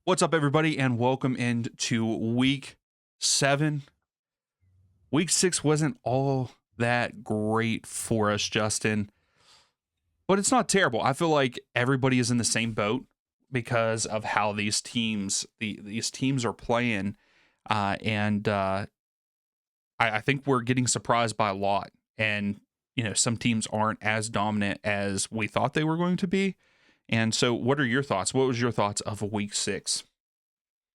What's up, everybody, and welcome into week 7. Week 6 wasn't all that great for us, Justin, but it's not terrible. I feel like everybody is in the same boat because of how these teams are playing, and I think we're getting surprised by a lot. And some teams aren't as dominant as we thought they were going to be. And so, what are your thoughts? What was your thoughts of week 6?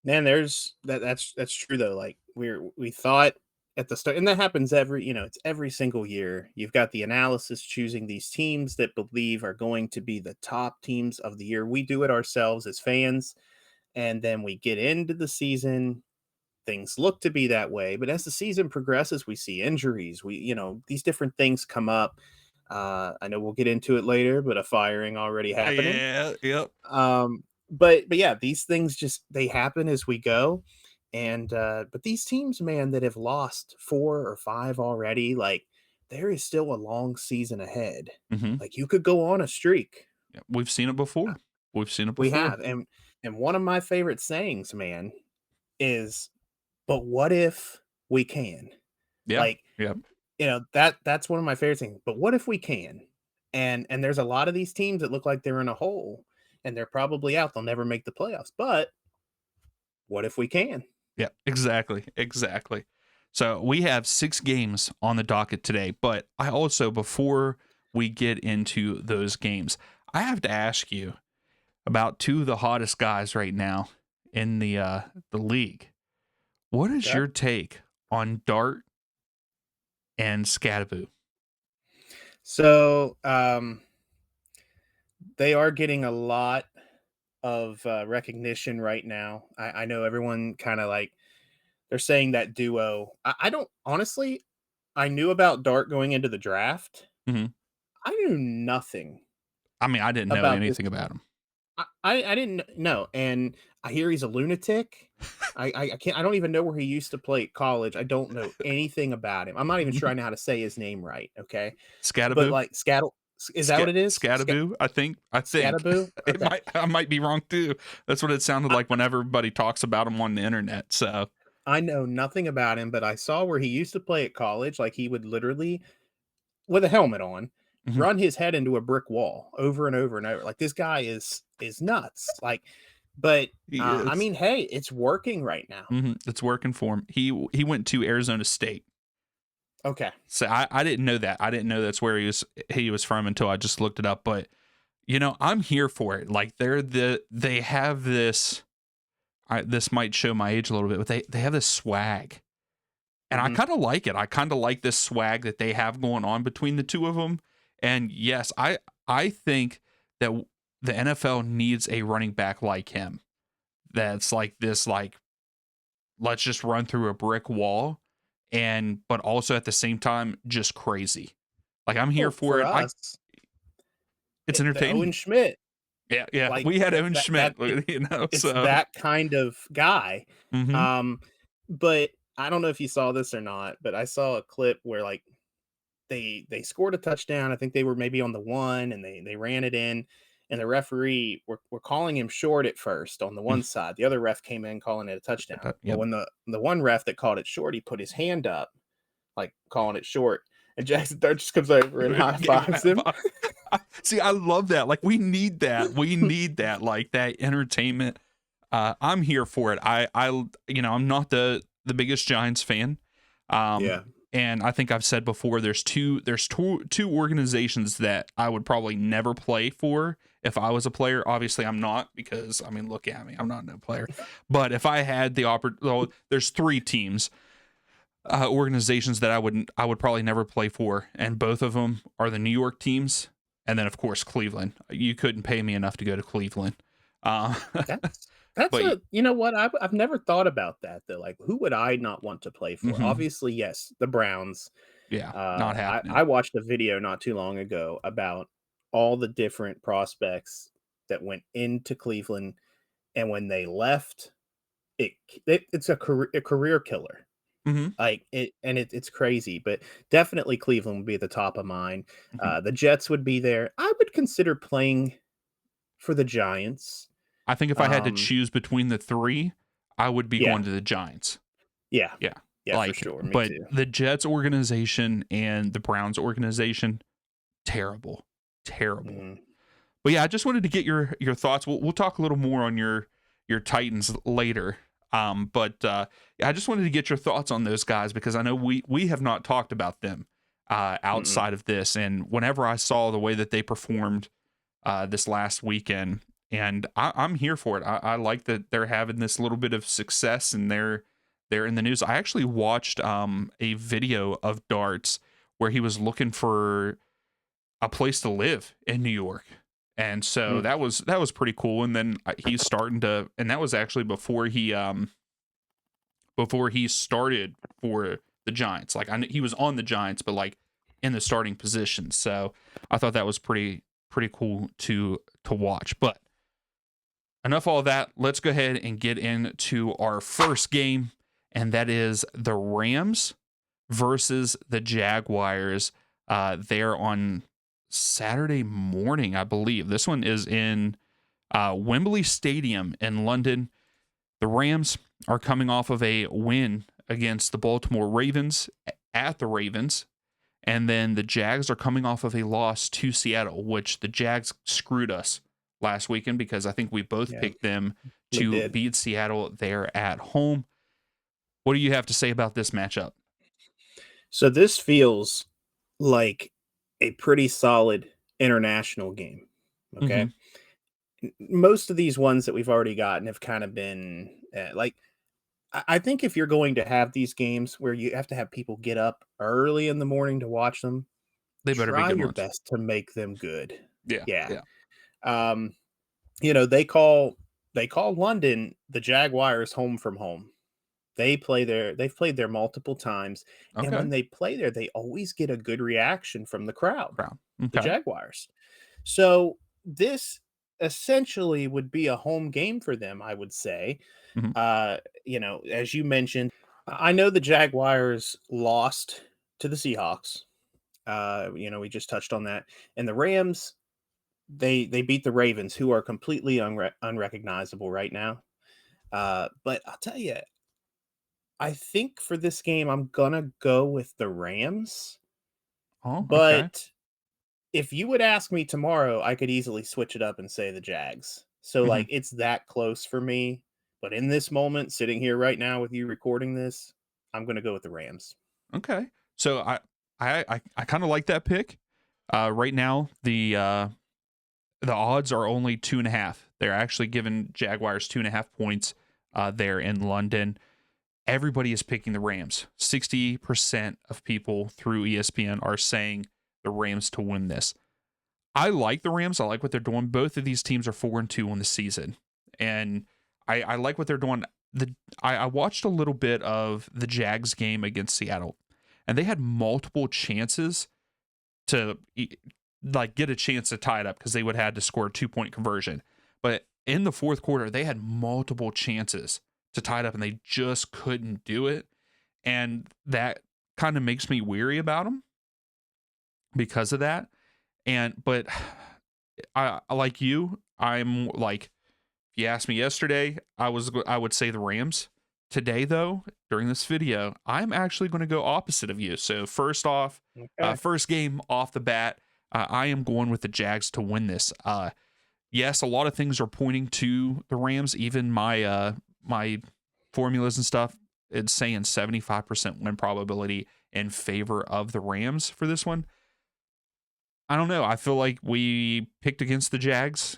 Man, there's that's true though. Like we thought at the start, and that happens it's every single year. You've got the analysis choosing these teams that believe are going to be the top teams of the year. We do it ourselves as fans, and then we get into the season. Things look to be that way, but as the season progresses, we see injuries. These different things come up. I know we'll get into it later, but a firing already happening. Yeah, yep. But yeah, these things just they happen as we go. And but these teams, man, that have lost 4 or 5 already, like there is still a long season ahead. Mhm. Like you could go on a streak. Yeah, we've seen it Uh, before. We've seen it We before. have. And one of my favorite sayings, man, is but what if we can? Yeah, Like, yeah. that's one of my favorite things. But what if we can? And there's a lot of these teams that look like they're in a hole and they're probably out. They'll never make the playoffs. But what if we can? Yeah, exactly, exactly. So, we have 6 games on the docket today, but I also before we get into those games, I have to ask you about 2 of the hottest guys right now in the league. What is Okay. your take on Dart and Scadaboo? So they are getting a lot of recognition right now. I know everyone kind of like they're saying that duo. I don't honestly. I knew about Dart going into the draft. Mhm. I knew nothing I mean, I didn't know about this anything kid. about him. I didn't know, and I hear he's a lunatic. I can't. I don't even know where he used to play at college. I don't know anything about him. I'm not even sure I know how to say his name right. Okay, but Scadaboo? like Scattle, is that what it is? Scadaboo, I think. Scataboo? It Okay. might I might be wrong too. That's what it sounded I like when everybody talks about him on the internet, so I know nothing about him, but I saw where he used to play at college, like, he would literally, with a helmet on, mhm, run his head into a brick wall over and over and over, like, this guy is nuts, like, but, he I is. mean, hey, it's working right now. It's working for him. He went to Arizona State. Okay. So I didn't know that. I didn't know that's where he was from until I just looked it up, but, I'm here for it. Like, they have this this might show my age a little bit, but they have this swag, and I Mhm. kinda like it. I kinda like this swag that they have going on between the 2 of them. And yes, I think that the NFL needs a running back like him. That's like this, like, let's just run through a brick wall, and but also at the same time just crazy. Like, I'm here Well, for for it. I us, It's the Owen entertaining. Schmidt, Yeah, yeah. like, We had Owen that Schmidt, it's so that kind of guy, mhm. um, but I don't know if you saw this or not, but I saw a clip where, like, they scored a touchdown. I think they were maybe on the 1 and they ran it in and the referee were calling him short at first on the one side. The other ref came in calling it a touchdown. Well, Yep. when the one ref that called it short, he put his hand up like calling it short. And Jackson Dart just comes over and high Gave him fives that him. vibe. See, I love that. Like, we need that. We need that, like, that entertainment. I'm here for it. I'm not the biggest Giants fan. Um, Yeah. and I think I've said before there's two organizations that I would probably never play for if I was a player. Obviously, I'm not because I mean, look at me. I'm not no player. But if I had the opportunity, there's 3 teams, organizations that I would probably never play for, and both of them are the New York teams, and then of course Cleveland. You couldn't pay me enough to go to Cleveland. Uh, That's but a you know what? I've never thought about that though. Like who would I not want to play for? mhm, Obviously, yes, the Browns. yeah, not I happening. watched a video not too long ago about all the different prospects that went into Cleveland, and when they left, it's a career killer. Hmm. Like it's crazy, but definitely Cleveland would be at the top of mine. Hmm. The Jets would be there. I would consider playing for the Giants. I think if I had to Um, choose between the three, I would be yeah, going to the Giants. yeah, Yeah. yeah, for Like, sure. Me but too. the Jets organization and the Browns organization, terrible. Terrible. Mhm. But yeah, I just wanted to get your thoughts. We'll talk a little more on your Titans later. But yeah, I just wanted to get your thoughts on those guys because I know we have not talked about them Mm-mm. outside of this. And whenever I saw the way that they performed this last weekend, and I'm here for it. I like that they're having this little bit of success and they're in the news. I actually watched a video of Darts where he was looking for a place to live in New York. And so Mm. that was pretty cool. And then he's starting to, and that was actually before he started for the Giants. Like he was on the Giants, but like in the starting position. So I thought that was pretty cool to watch. But enough all that. Let's go ahead and get into our first game, and that is the Rams versus the Jaguars. There on Saturday morning, I believe. This one is in Wembley Stadium in London. The Rams are coming off of a win against the Baltimore Ravens at the Ravens. And then the Jags are coming off of a loss to Seattle, which the Jags screwed us last weekend because I think we both Yeah, picked them we to did. beat Seattle there at home. What do you have to say about this matchup? So this feels like a pretty solid international game. Mm-hmm. Okay. Most of these ones that we've already gotten have kind of been like, I think if you're going to have these games where you have to have people get up early in the morning to watch them, They better be try good your ones. best to make them good. Yeah, Yeah. yeah. Um, they call London the Jaguars home from home. They've played there multiple times, and Okay. when they play there, they always get a good reaction from the crowd, Brown. the Okay. Jaguars. So this essentially would be a home game for them, I would say. Mm-hmm. As you mentioned, I know the Jaguars lost to the Seahawks. We just touched on that. And the Rams, they beat the Ravens, who are completely unrecognizable right now. But I'll tell you, I think for this game, I'm gonna go with the Rams. Oh, okay. But if you would ask me tomorrow, I could easily switch it up and say the Jags. So Mm-hmm. like it's that close for me. But in this moment, sitting here right now with you recording this, I'm gonna go with the Rams. Okay. So I kind of like that pick. Right now the odds are only 2.5. They're actually giving Jaguars 2.5 points there in London. Everybody is picking the Rams. 60% of people through ESPN are saying the Rams to win this. I like the Rams. I like what they're doing. Both of these teams are 4-2 on the season, and I like what they're doing. I watched a little bit of the Jags game against Seattle, and they had multiple chances to like get a chance to tie it up because they would have had to score a 2 point conversion. But in the fourth quarter, they had multiple chances to tie it up, and they just couldn't do it. And that kind of makes me weary about them because of that. But I like you. I'm like, if you asked me yesterday, I would say the Rams. Today, though, during this video, I'm actually going to go opposite of you. So first off, Okay. first game off the bat, I am going with the Jags to win this. Yes, a lot of things are pointing to the Rams. Even my formulas and stuff, it's saying 75% win probability in favor of the Rams for this one. I don't know. I feel like we picked against the Jags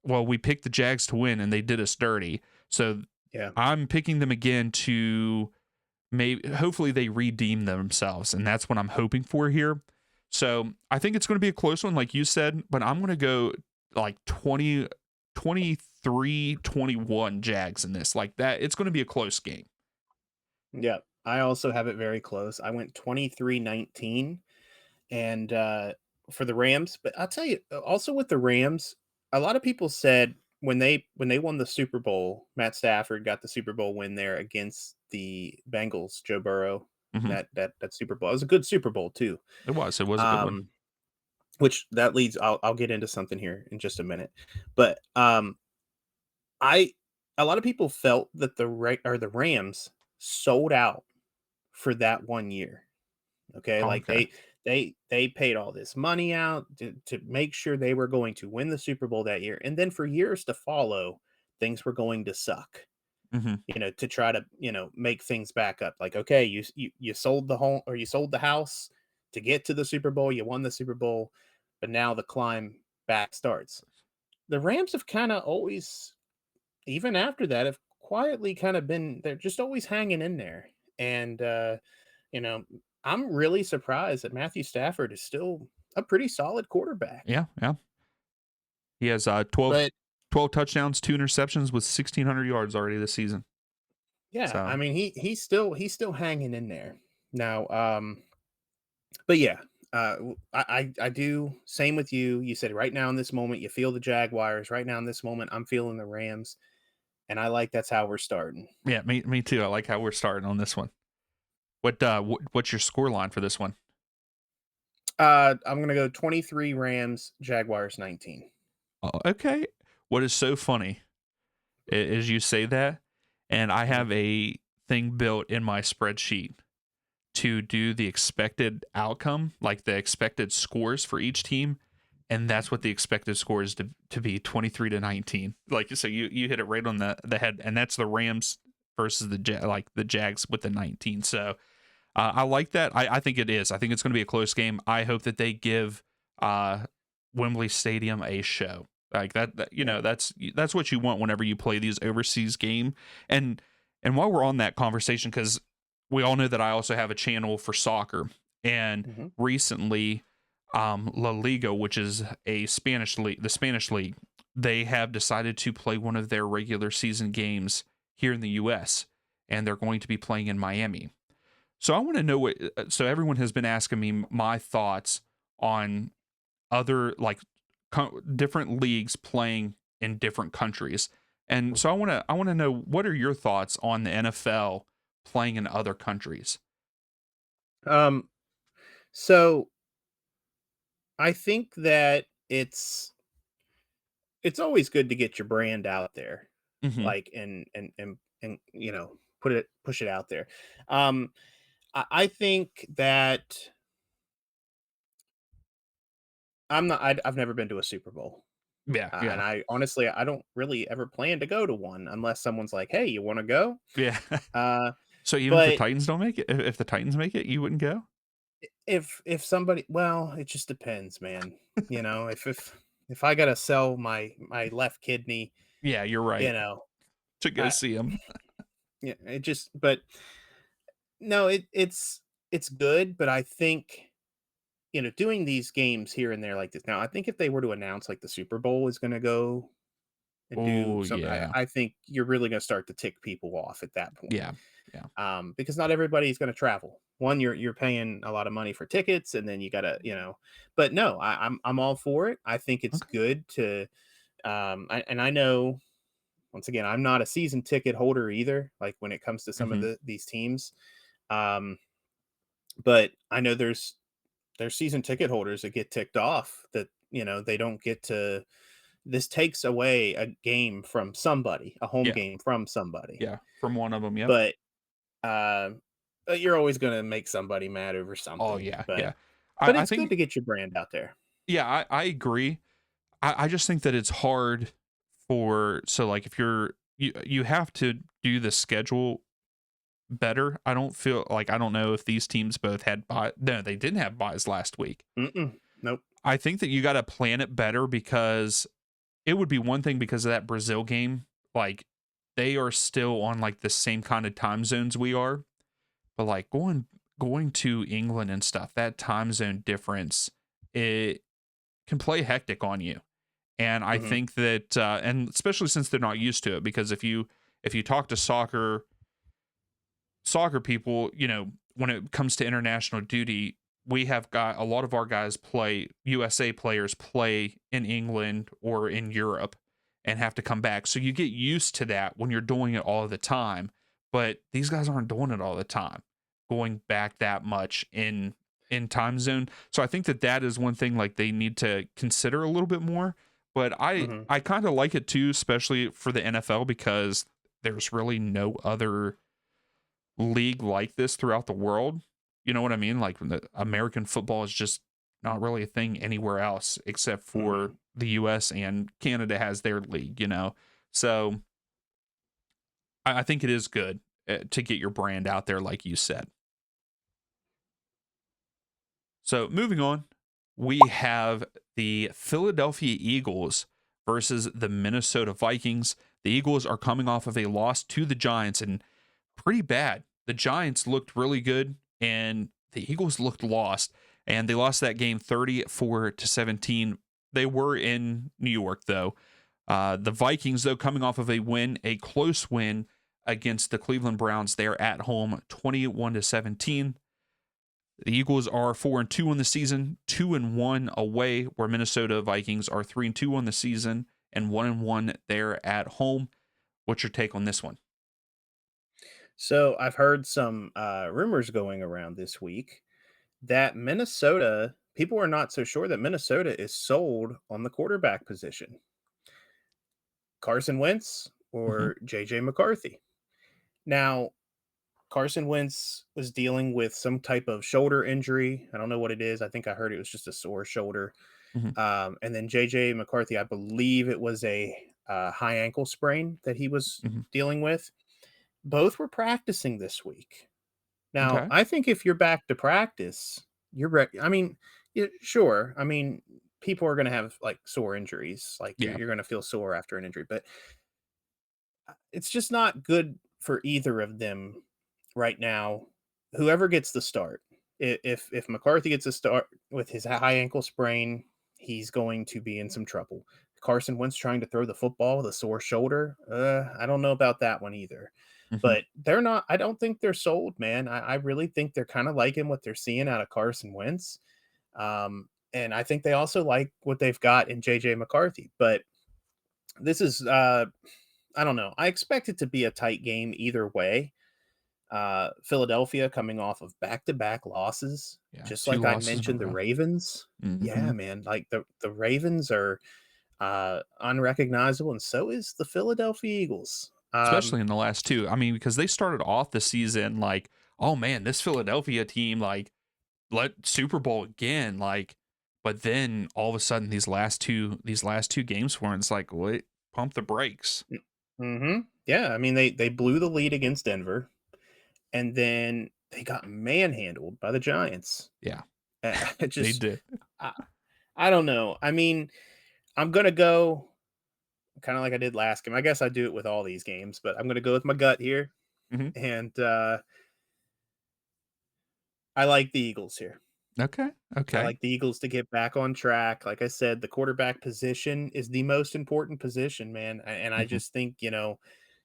we picked the Jags to win and they did us dirty. So Yeah. I'm picking them again to hopefully they redeem themselves. And that's what I'm hoping for here. So I think it's going to be a close one, like you said, but I'm going to go like 23-21 Jags in this. Like that, it's going to be a close game. Yeah. I also have it very close. I went 23-19 and for the Rams, but I'll tell you also with the Rams, a lot of people said when they won the Super Bowl, Matt Stafford got the Super Bowl win there against the Bengals, Joe Burrow. Hmm. That Super Bowl. It was a good Super Bowl too. It was a good one. Which that leads I'll get into something here in just a minute. But I a lot of people felt that the Rams sold out for that 1 year. Okay, like Okay. they paid all this money out to make sure they were going to win the Super Bowl that year, and then for years to follow, things were going to suck. Hmm. To try to make things back up. Like, okay, you sold the home or you sold the house to get to the Super Bowl, you won the Super Bowl, but now the climb back starts. The Rams have kind of always, even after that, have quietly kind of been they're just always hanging in there. And you know, I'm really surprised that Matthew Stafford is still a pretty solid quarterback. Yeah, yeah. He has 12, But 12 touchdowns, 2 interceptions with 1,600 yards already this season. yeah, I So mean he's still hanging in there. Now, but yeah, I do same with you. You said right now in this moment you feel the Jaguars. Right now in this moment I'm feeling the Rams, and I like that's how we're starting. yeah, me too. I like how we're starting on this one. What's your score line for this one? I'm gonna go 23 Rams, Jaguars 19. Oh, okay. What is so funny is you say that, and I Mhm. have a thing built in my spreadsheet to do the expected outcome, like the expected scores for each team, and that's what the expected score is to be 23-19. Like so, you hit it right on the head, and that's the Rams versus the Jags with the 19. So I like that. I think it is. I think it's going to be a close game. I hope that they give uh, Wembley Stadium a show. Like Yeah. that's what you want whenever you play these overseas game. And and while we're on that conversation, because we all know that I also have a channel for soccer, and Mhm. recently, La Liga, which is a Spanish league, the Spanish league, they have decided to play one of their regular season games here in the U.S. and they're going to be playing in Miami. So I want to know what. So everyone has been asking me my thoughts on other like different leagues playing in different countries, and so I want to know what are your thoughts on the NFL playing in other countries? Um, so I think that it's always good to get your brand out there, Hmm. like and push it out there. Um, I think that I've never been to a Super Bowl. Yeah, And yeah, I honestly, I don't really ever plan to go to one unless someone's like, "Hey, you want to go?" yeah. Uh, So even if the but Titans don't make it, if the Titans make it, you wouldn't go? if somebody, well, it just depends, man. If I gotta sell my left kidney, Yeah, you're you right. know, To go I, see them. yeah, it just. But no, it's good, but I think doing these games here and there like this. Now, I think if they were to announce like the Super Bowl is going to go and do Oh some, yeah, I think you're really going to start to tick people off at that point. yeah, yeah. Because not everybody's going to travel. One, you're paying a lot of money for tickets, and then you gotta, But no, I'm all for it. I think it's Okay. good to, and I know once again I'm not a season ticket holder either. Like when it comes to some of Hmm. these teams, um, but I know there's season ticket holders that get ticked off that they don't get to. This takes away a game from somebody, a home Yeah, game from somebody. yeah. From one of them. Yep. But uh, you're always gonna make somebody mad over Oh something. yeah, But yeah. but I it's good think to get your brand out there. yeah, I agree. I just think that it's hard for so like if you have to do the schedule better. I don't feel like I don't know if these teams both had buy. No, they didn't have buys last week. Mm-mm. Nope. I think that you got to plan it better because it would be one thing because of that Brazil game. Like they are still on like the same kind of time zones we are, but like going to England and stuff, that time zone difference it can play hectic on you. And I Mhm. think that, and especially since they're not used to it, because if you talk to soccer people, when it comes to international duty, we have got a lot of our guys play USA players play in England or in Europe and have to come back. So you get used to that when you're doing it all the time. But these guys aren't doing it all the time, going back that much in time zone. So I think that is one thing like they need to consider a little bit more. But I Hmm. I kind of like it too, especially for the NFL because there's really no other league like this throughout the world. You know what I mean? Like the American football is just not really a thing anywhere else except for Hmm. the US, and Canada has their league, you know. So I think it is good to get your brand out there, like you said. So moving on, we have the Philadelphia Eagles versus the Minnesota Vikings. The Eagles are coming off of a loss to the Giants, and pretty bad. The Giants looked really good, and the Eagles looked lost, and they lost that game 34-17. They were in New York though. The Vikings, though, coming off of a close win against the Cleveland Browns, they're at home 21-17. The Eagles are 4-2 on the season, 2-1 away, where Minnesota Vikings are 3-2 on the season and 1-1 there at home. What's your take on this one? So I've heard some rumors going around this week that Minnesota people are not so sure that Minnesota is sold on the quarterback position. Carson Wentz Hmm. or JJ McCarthy. Now, Carson Wentz was dealing with some type of shoulder injury. I don't know what it is. I think I heard it was just a sore shoulder. Hmm. And then JJ McCarthy, I believe it was a high ankle sprain that he was Hmm. dealing with. Both were practicing this week. Now, Okay. I think if you're back to practice, you're ready. I mean, yeah, sure. I mean, people are going to have like sore injuries. Like Yeah. you're going to feel sore after an injury, but it's just not good for either of them right now. Whoever gets the start, if McCarthy gets a start with his high ankle sprain, he's going to be in some trouble. Carson Wentz trying to throw the football with a sore shoulder. I don't know about that one either. Hmm. But they're not. I don't think they're sold, man. I really think they're kind of liking what they're seeing out of Carson Wentz, and I think they also like what they've got in JJ McCarthy. But this is I don't know. I expect it to be a tight game either way. Philadelphia coming off of back-to-back losses, Yeah. just Two like I losses in a mentioned the row. Ravens. Hmm. Yeah, man, like the Ravens are unrecognizable, and so is the Philadelphia Eagles. Especially in the last two. I mean, because they started off the season like, oh man, this Philadelphia team, like, let Super Bowl again. Like, but then all of a sudden these last two games for it's like, what? Pump the brakes. Mm-hmm. Yeah, I mean they blew the lead against Denver, and then they got manhandled by the Giants. Yeah, It they just did. I, I don't know. I mean, I'm gonna go kind of like I did last game. I guess I do it with all these games, but I'm gonna go with my gut here, Hmm. and I like the Eagles here. Okay. I Okay. like the Eagles to get back on track. Like I said, the quarterback position is the most important position, man. And I Hmm. just think,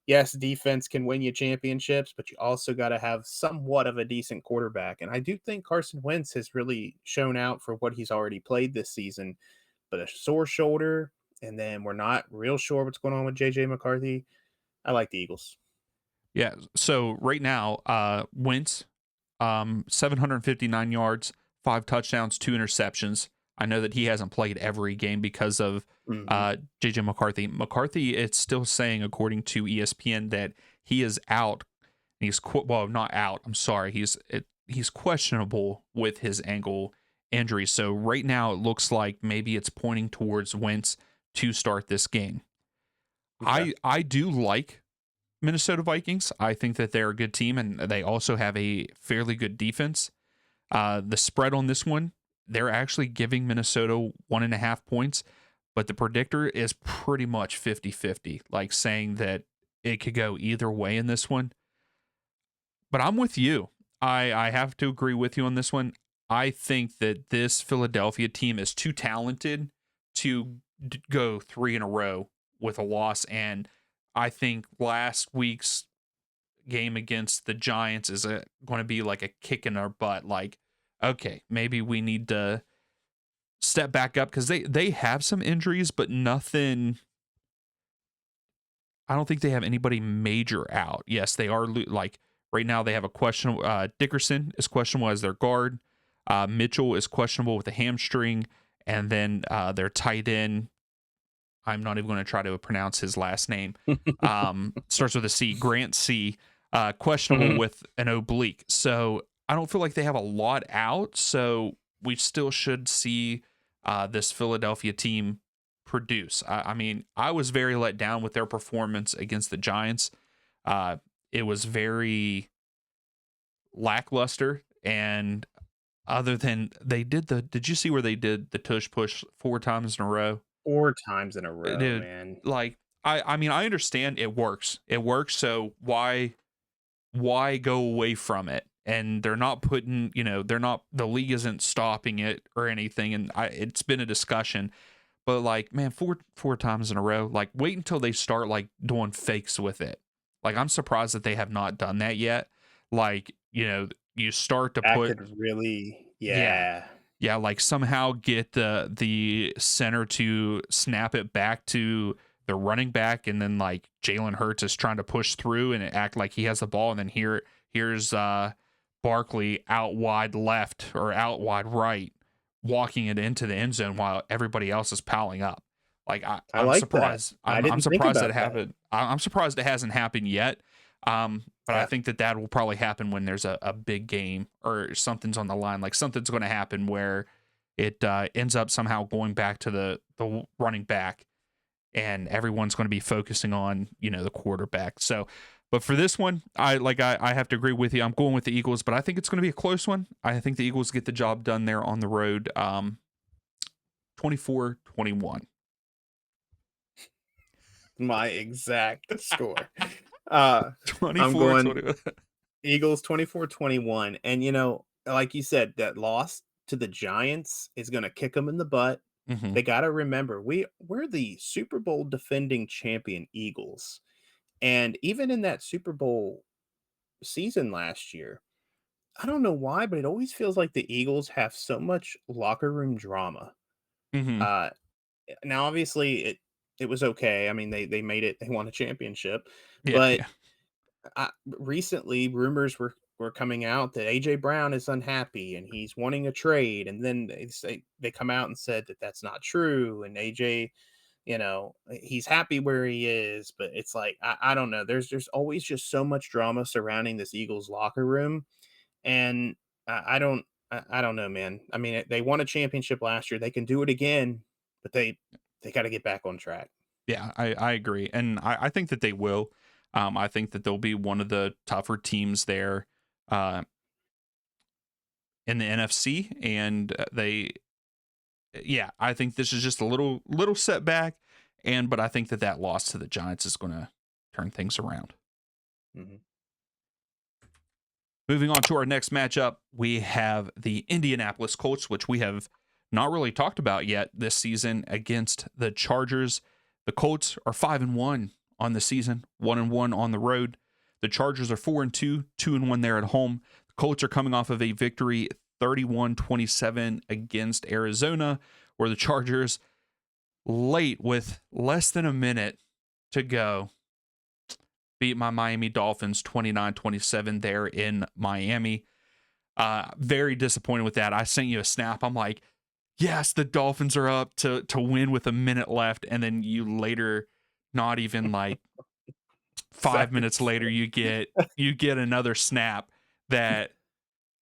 yes, defense can win you championships, but you also got to have somewhat of a decent quarterback. And I do think Carson Wentz has really shown out for what he's already played this season, but a sore shoulder, and then we're not real sure what's going on with JJ McCarthy. I like the Eagles. Yeah. So right now, Wentz, 759 yards, 5 touchdowns, 2 interceptions. I know that he hasn't played every game because of Hmm. JJ McCarthy. McCarthy, it's still saying, according to ESPN, that he is out. Well, not out. I'm sorry. He's questionable with his ankle injury. So right now, it looks like maybe it's pointing towards Wentz to start this game. Okay. I do like Minnesota Vikings. I think that they're a good team, and they also have a fairly good defense. The spread on this one, they're actually giving Minnesota 1.5 points, but the predictor is pretty much 50-50, like saying that it could go either way in this one. But I'm with you. I have to agree with you on this one. I think that this Philadelphia team is too talented to go three in a row with a loss. And I think last week's game against the Giants is going to be like a kick in our butt. Like, okay, maybe we need to step back up because they have some injuries, but nothing. I don't think they have anybody major out. Yes, they are like right now. They have a question. Dickerson is questionable as their guard. Mitchell is questionable with a hamstring, and then their tight end. I'm not even going to try to pronounce his last name. Starts with a C. Grant C. Questionable Mhm. with an oblique. So I don't feel like they have a lot out. So we still should see this Philadelphia team produce. I mean, I was very let down with their performance against the Giants. Uh, it was very lackluster, and other than did you see where they did the tush push 4 times in a row? 4 times in a row, Dude, man. like I mean, I understand it works. It works, so why go away from it? And they're not putting, they're not the league isn't stopping it or anything, and it's been a discussion. But like, man, four times in a row, like wait until they start like doing fakes with it. Like I'm surprised that they have not done that yet. Like, you start to That put, could really, yeah, yeah. yeah, like somehow get the center to snap it back to the running back, and then like Jalen Hurts is trying to push through and act like he has the ball, and then here's Barkley out wide left or out wide right, walking it into the end zone while everybody else is piling up. Like I I'm like that. surprised. I I'm didn't think surprised that about that. happened. I'm surprised it hasn't happened yet. But I Yeah. think that will probably happen when there's a big game or something's on the line. Like something's going to happen where it ends up somehow going back to the running back, and everyone's going to be focusing on the quarterback. So, but for this one, I have to agree with you. I'm going with the Eagles, but I think it's going to be a close one. I think the Eagles get the job done there on the road. 24-21. My exact score. Uh, I'm going 24-21. Eagles 24-21, and, like you said, that loss to the Giants is gonna kick them in the butt. hmm They gotta remember, we're the Super Bowl defending champion Eagles, and even in that Super Bowl season last year, I don't know why, but it always feels like the Eagles have so much locker room drama. hmm Uh, Now obviously it was okay. I mean, they made it, they won a championship, Yeah, but yeah. recently rumors were coming out that AJ Brown is unhappy and he's wanting a trade, and then they come out and said that that's not true, and AJ, he's happy where he is, but it's like I don't know. There's always just so much drama surrounding this Eagles locker room, and I don't know, man. I mean, they won a championship last year. They can do it again, but they got to get back on track. Yeah, I agree. And I think that they will. I think that they'll be one of the tougher teams there uh, in the NFC. And yeah, I think this is just a little setback. But I think that loss to the Giants is going to turn things around. Mhm. Moving on to our next matchup, we have the Indianapolis Colts, which we have not really talked about yet this season, against the Chargers. The Colts are 5-1 on the season, 1-1 on the road. The Chargers are 4-2, 2-1 there at home. The Colts are coming off of a victory 31-27 against Arizona, where the Chargers, late with less than a minute to go, beat my Miami Dolphins 29-27 there in Miami. Very disappointed with that. I sent you a snap. I'm like, yes, the Dolphins are up to win with a minute left, and then you later, not even like 5 minutes Seconds. later, you get another snap that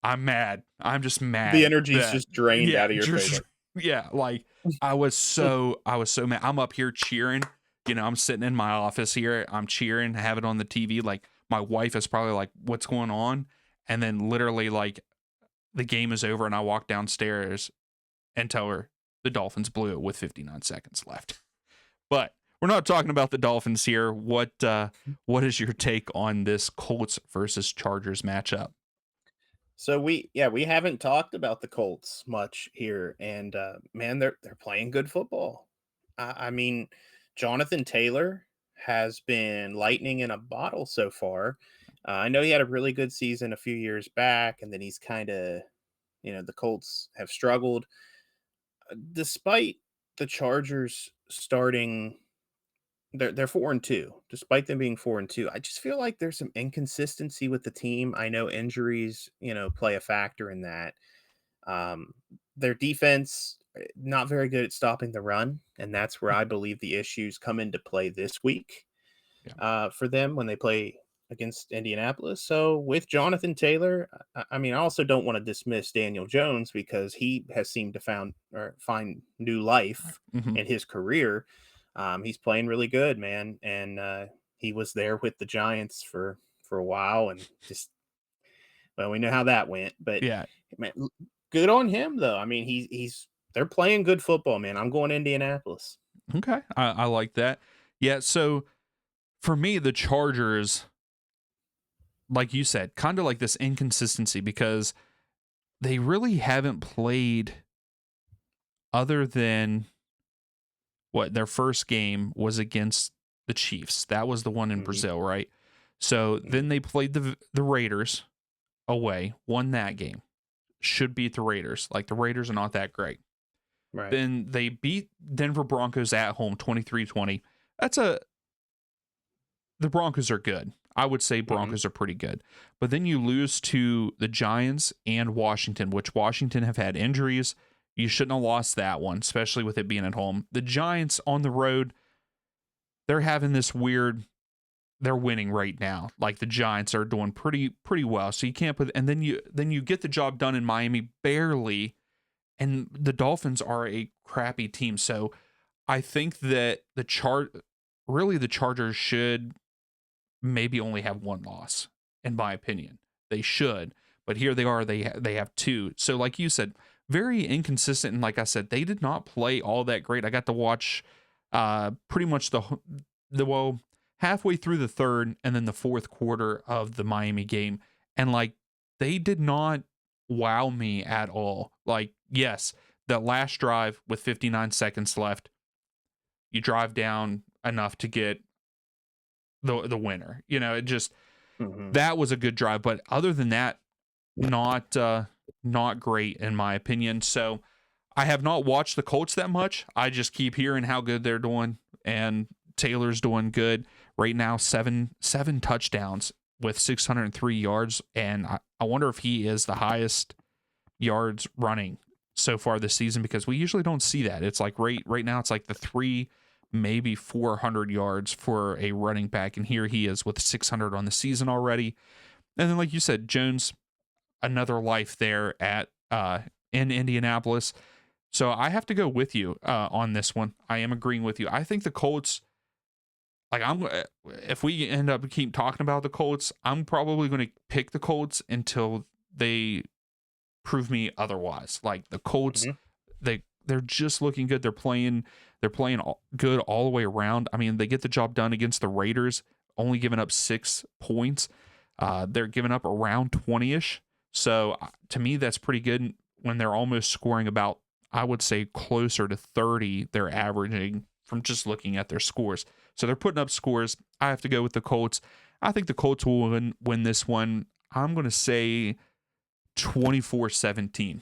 I'm mad. I'm just The mad energy's that just drained yeah, out of your face. yeah, like I was so mad. I'm up here cheering. I'm sitting in my office here. I'm cheering, have it on the TV. Like my wife is probably like, "What's going on?" And then literally like the game is over, and I walk downstairs and tell her the Dolphins blew it with 59 seconds left. But we're not talking about the Dolphins here. What is your take on this Colts versus Chargers matchup? So we haven't talked about the Colts much here, and man, they're playing good football. I mean, Jonathan Taylor has been lightning in a bottle so far. I know he had a really good season a few years back, and then he's kind of, the Colts have struggled despite the Chargers starting. They're 4-2, despite them being 4-2. I just feel like there's some inconsistency with the team. I know injuries, play a factor in that. Um, their defense not very good at stopping the run, and that's where I believe the issues come into play this week Yeah. for them when they play against Indianapolis. So with Jonathan Taylor, I mean, I also don't want to dismiss Daniel Jones because he has seemed to find new life Hmm. in his career. He's playing really good, man, and he was there with the Giants for a while, and just well, we know how that went. But Yeah. man, good on him though. I mean, he's they're playing good football, man. I'm going Indianapolis. Okay. I like that. Yeah. So for me, the Chargers, like you said, kind of like this inconsistency because they really haven't played other than what their first game was against the Chiefs. That was the one in Mhm, Brazil, right? So mhm. then they played the Raiders away, won that game. Should beat the Raiders. Like the Raiders are not that great. Right. Then they beat Denver Broncos at home 23-20. That's a the Broncos are good. I would say Mhm, Broncos are pretty good. But then you lose to the Giants and Washington, which Washington have had injuries. You shouldn't have lost that one, especially with it being at home. The Giants on the road, they're having this weird they're winning right now. Like the Giants are doing pretty well. So you can't put and then you get the job done in Miami barely, and the Dolphins are a crappy team. So I think that the Chargers should maybe only have one loss, in my opinion. They should, but here they are. They have two. So, like you said, very inconsistent. And like I said, they did not play all that great. I got to watch pretty much the well halfway through the third and then the fourth quarter of the Miami game, and like they did not wow me at all. Like yes, the last drive with 59 seconds left, you drive down enough to get the winner. You know, it just mhm. that was a good drive, but other than that, not not great in my opinion. So I have not watched the Colts that much. I just keep hearing how good they're doing, and Taylor's doing good right now. Seven touchdowns with 603 yards, and I wonder if he is the highest yards running so far this season because we usually don't see that. It's like right now it's like the three maybe 400 yards for a running back, and here he is with 600 on the season already. And then like you said, Jones, another life there at in Indianapolis. So I have to go with you on this one. I am agreeing with you. I think the Colts, like if we end up keep talking about the Colts, I'm probably going to pick the Colts until they prove me otherwise. Like the Colts, Mhm. they're just looking good. They're playing good all the way around. I mean, they get the job done against the Raiders, only giving up 6 points. They're giving up around 20ish. So to me, that's pretty good when they're almost scoring about, I would say, closer to 30. They're averaging from just looking at their scores. So they're putting up scores. I have to go with the Colts. I think the Colts will win this one. I'm going to say 24-17.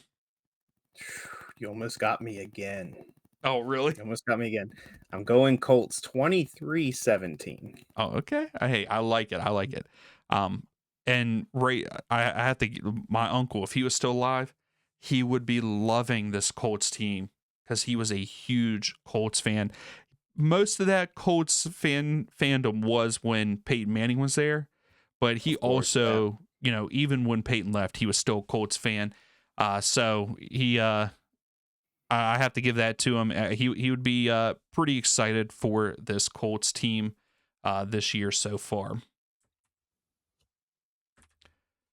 You almost got me again. Oh, really? You almost got me again. I'm going Colts 23-17. Oh, okay. Hey, I like it. I like it. Um, and Ray, I have to. My uncle, if he was still alive, he would be loving this Colts team because he was a huge Colts fan. Most of that Colts fandom was when Peyton Manning was there, but he Of course, yeah. also, even when Peyton left, he was still a Colts fan. So I have to give that to him. He would be pretty excited for this Colts team this year so far.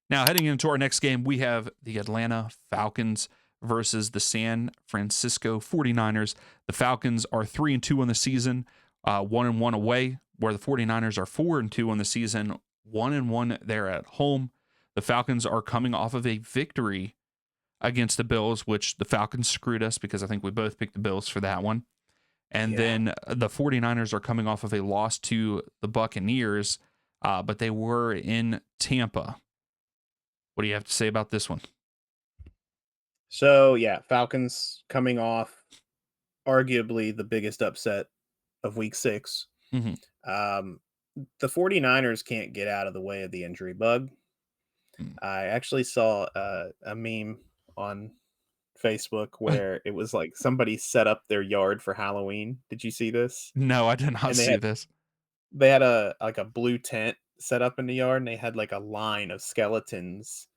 Now, heading into our next game, we have the Atlanta Falcons versus the San Francisco 49ers. The Falcons are 3-2 on the season, 1-1 away, where the 49ers are 4-2 on the season, 1-1 there at home. The Falcons are coming off of a victory against the Bills, which the Falcons screwed us because I think we both picked the Bills for that one. And Yeah. then the 49ers are coming off of a loss to the Buccaneers, but they were in Tampa. What do you have to say about this one? So, yeah, Falcons coming off arguably the biggest upset of week 6. Hmm. Um, the 49ers can't get out of the way of the injury bug. I actually saw a meme on Facebook where it was like somebody set up their yard for Halloween. Did you see this? No, I did not And see this. they had a like a blue tent set up in the yard, and they had like a line of skeletons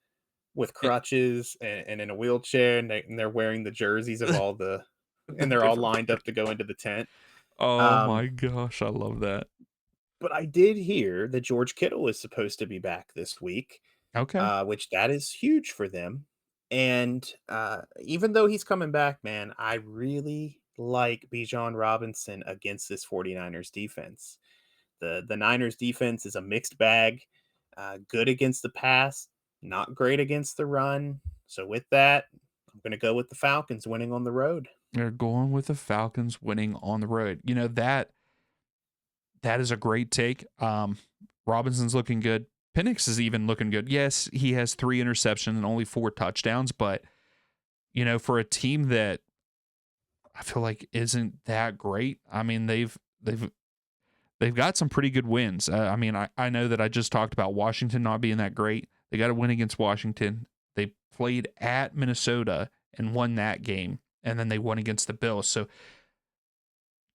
with Eh, crutches and in a wheelchair, and they're wearing the jerseys of all the the and they're all different lined up to go into the tent. Oh Um, my gosh, I love that. but I did hear that George Kittle is supposed to be back this week, Okay. which that is huge for them. And even though he's coming back, man, I really like Bijan Robinson against this 49ers defense. The Niners defense is a mixed bag, good against the pass, not great against the run. So with that, I'm going to go with the Falcons winning on the road. They're going with the Falcons winning on the road. You know, that is a great take. Robinson's looking good. Penix is even looking good. Yes, he has 3 interceptions and only 4 touchdowns, but you know, for a team that I feel like isn't that great. I mean, they've got some pretty good wins. I mean, I know that I just talked about Washington not being that great. They got a win against Washington. They played at Minnesota and won that game, and then they won against the Bills. So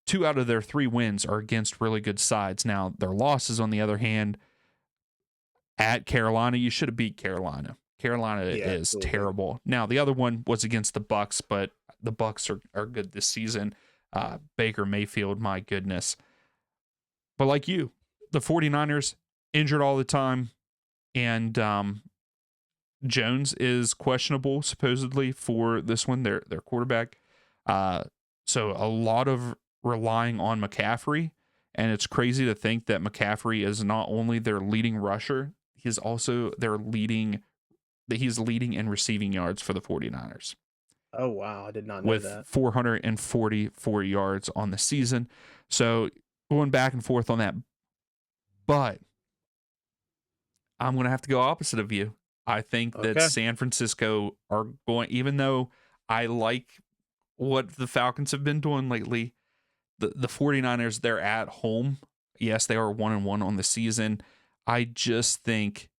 2 out of their 3 wins are against really good sides. Now, their losses, on the other hand, at Carolina, you should have beat Carolina. Carolina Yeah, is absolutely. terrible. Now, the other one was against the Bucks, but the Bucks are good this season. Baker Mayfield, my goodness. But like you, the 49ers injured all the time, and Jones is questionable supposedly for this one, their quarterback. So a lot of relying on McCaffrey, and it's crazy to think that McCaffrey is not only their leading rusher, he's also he's leading in receiving yards for the 49ers Oh wow, I did not know with that. 444 yards on the season. So going back and forth on that, but I'm going to have to go opposite of you. I think that Okay. San Francisco are going, even though I like what the Falcons have been doing lately, the 49ers, they're at home. Yes, they are 1-1 on the season. I just think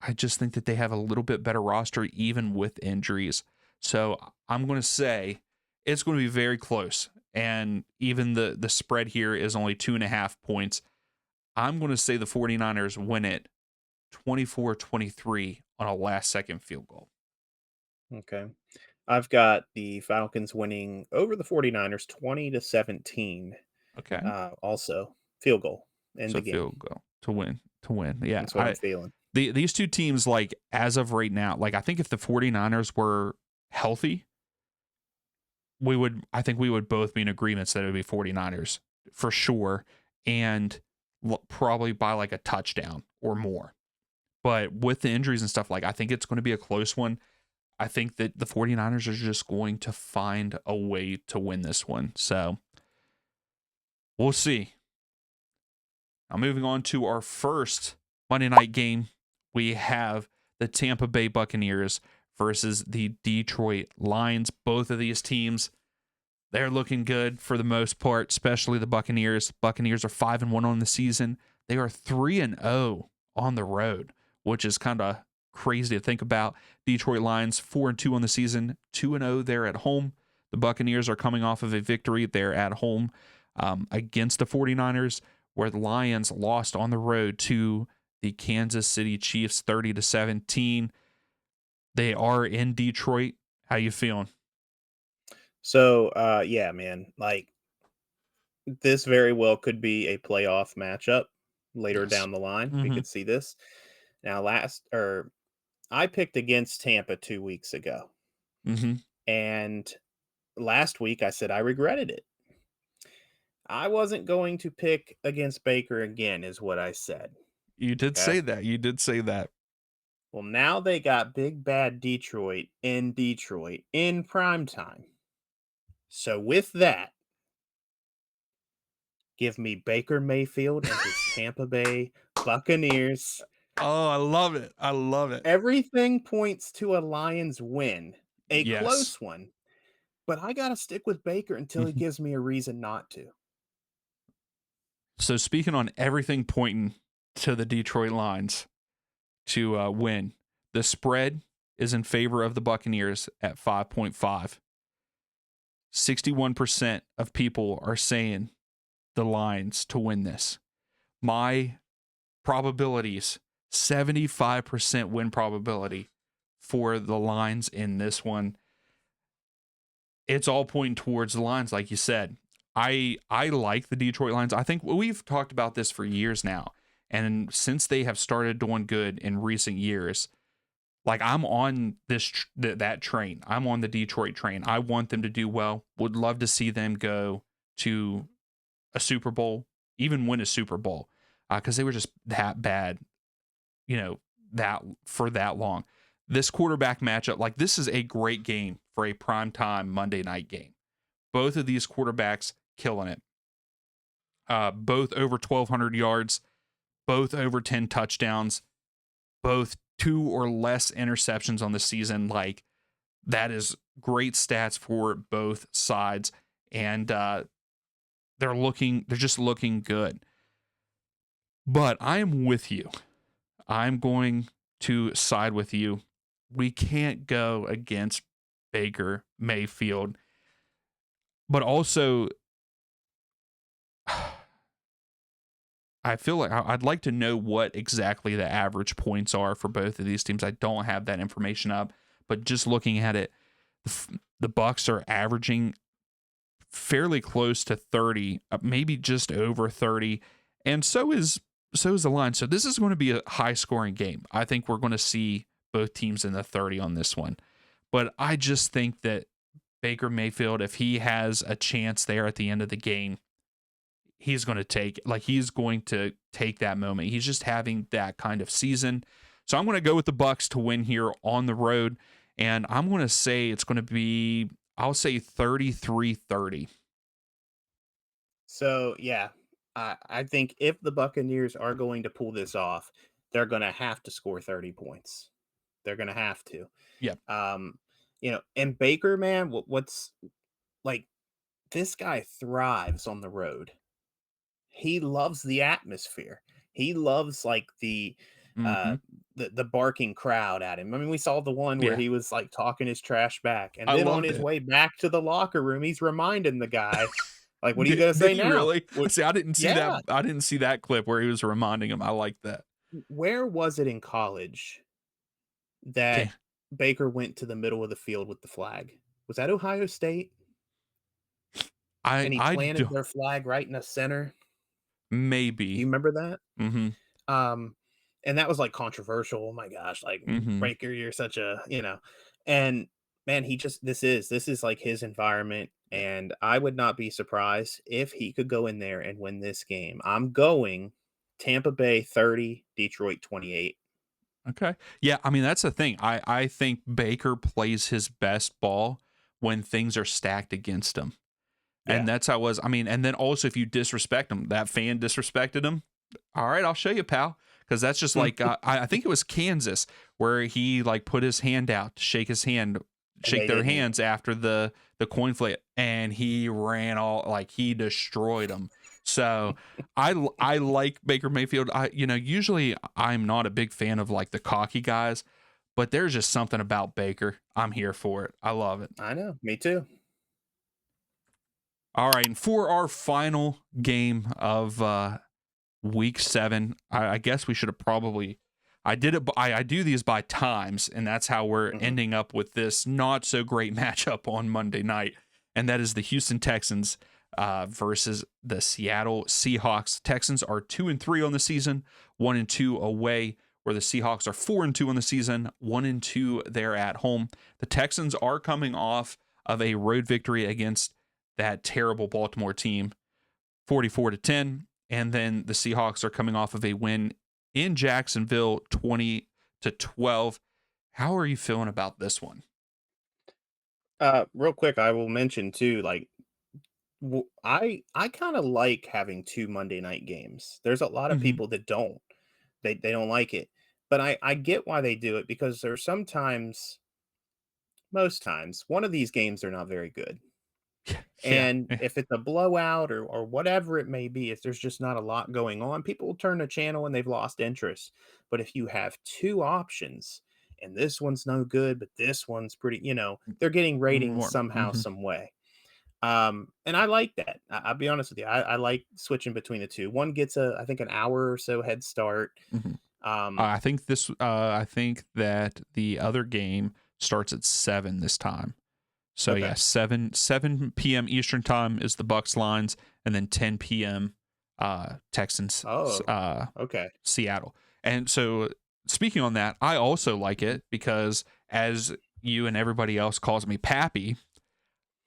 that they have a little bit better roster even with injuries. So I'm going to say it's going to be very close. And even the spread here is only 2.5 points. I'm going to say the 49ers win it 24-23 on a last second field goal. Okay. I've got the Falcons winning over the 49ers 20-17. Okay. Also, field goal in So the game. field goal to win. Yeah. That's what I'm feeling. These two teams, like as of right now, like I think if the 49ers were healthy, I think we would both be in agreements that it would be 49ers for sure. And probably by like a touchdown or more. But with the injuries and stuff, like I think it's going to be a close one. I think that the 49ers are just going to find a way to win this one. So we'll see. Now, moving on to our first Monday night game, we have the Tampa Bay Buccaneers versus the Detroit Lions. Both of these teams, they're looking good for the most part, especially the Buccaneers. Buccaneers are 5-1 on the season. They are 3-0 on the road, which is kind of crazy to think about. Detroit Lions 4-2 on the season, 2-0 there at home. The Buccaneers are coming off of a victory there at home against the 49ers, where the Lions lost on the road to the Kansas City Chiefs 30-17. They are in Detroit. How you feeling? So, yeah, man, like this very well could be a playoff matchup later Yes. down the line. We Mm-hmm. could see this. Now, I picked against Tampa 2 weeks ago, Mm-hmm. and last week I said I regretted it. I wasn't going to pick against Baker again, is what I said. You did Okay. say that. You did say that. Well, now they got big bad Detroit in prime time. So with that, give me Baker Mayfield and his Tampa Bay Buccaneers. Oh, I love it. I love it. Everything points to a Lions win, a Yes. close one, but I got to stick with Baker until he gives me a reason not to. So speaking on everything pointing to the Detroit Lions to win, the spread is in favor of the Buccaneers at 5.5. 61% of people are saying the Lions to win this. My probabilities, 75% win probability for the Lions in this one. It's all pointing towards the Lions, like you said. I like the Detroit Lions. I think we've talked about this for years now. And since they have started doing good in recent years, like I'm on that train. I'm on the Detroit train. I want them to do well. Would love to see them go to a Super Bowl, even win a Super Bowl, because they were just that bad, that for that long. This quarterback matchup, like this is a great game for a primetime Monday night game. Both of these quarterbacks killing it. Both over 1,200 yards, both over 10 touchdowns, both 2 or less interceptions on the season. Like that is great stats for both sides, and they're just looking good. But I am with you. I'm going to side with you. We can't go against Baker Mayfield. But also, I feel like I'd like to know what exactly the average points are for both of these teams. I don't have that information up, but just looking at it, the Bucs are averaging fairly close to 30, maybe just over 30, and so is the line. So this is going to be a high scoring game. I think we're going to see both teams in the 30 on this one. But I just think that Baker Mayfield, if he has a chance there at the end of the game, he's going to take that moment. He's just having that kind of season. So I'm going to go with the Bucs to win here on the road, and I'm going to say it's going to be, I'll say 33-30. So yeah, I think if the Buccaneers are going to pull this off, they're going to have to score 30 points. They're going to have to. Yeah. And Baker, man, what's like, this guy thrives on the road. He loves the atmosphere. He loves like the barking crowd at him. I mean, we saw the one where Yeah. he was like talking his trash back, and I then on loved his it. way back to the locker room, he's reminding the guy, like, "What are you Did gonna say he now?" really? See, I didn't see that. Yeah. I didn't see that clip where he was reminding him. I like that. Where was it in college that Okay. Baker went to the middle of the field with the flag? Was that Ohio State? I And he I planted do their flag right in the center. Do you maybe. remember that? Mm-hmm. And that was like controversial. Oh my gosh, like Mm-hmm. Baker, you're such a, and man, this is like his environment. And I would not be surprised if he could go in there and win this game. I'm going Tampa Bay 30, Detroit 28. Okay. Yeah, I mean that's the thing. I think Baker plays his best ball when things are stacked against him. And Yeah. that's how it was. I mean, and then also if you disrespect him, that fan disrespected him. All right, I'll show you, pal. Because that's just like I think it was Kansas where he like put his hand out to shake his hand, And shake they their didn't. hands after the coin flip, and he ran all like he destroyed them. So I like Baker Mayfield. Usually I'm not a big fan of like the cocky guys, but there's just something about Baker. I'm here for it. I love it. I know. Me too. All right, and for our final game of week 7, I guess we should have probably. I did it. I do these by times, and that's how we're Mhm. ending up with this not so great matchup on Monday night, and that is the Houston Texans versus the Seattle Seahawks. Texans are 2-3 on the season, 1-2 away. Where the Seahawks are 4-2 on the season, 1-2 there at home. The Texans are coming off of a road victory against that terrible Baltimore team, 44-10, and then the Seahawks are coming off of a win in Jacksonville, 20-12. How are you feeling about this one? Real quick, I will mention too, like, I kind of like having two Monday night games. There's a lot of Mm-hmm. people that don't. They don't like it. But I get why they do it, because there's sometimes, most times, one of these games are not very good. Yeah. And if it's a blowout or whatever it may be, if there's just not a lot going on, people will turn the channel and they've lost interest. But if you have two options and this one's no good, but this one's pretty, they're getting ratings More. somehow, Mhm. some way. And I like that. I'll be honest with you. I like switching between the two. One gets I think an hour or so head start. Mhm. Um, I think that the other game starts at 7 this time. So okay. yeah, 7 p.m. Eastern time is the Bucks lines, and then 10 p.m. Texans Oh, okay. Seattle. And so speaking on that, I also like it because as you and everybody else calls me Pappy,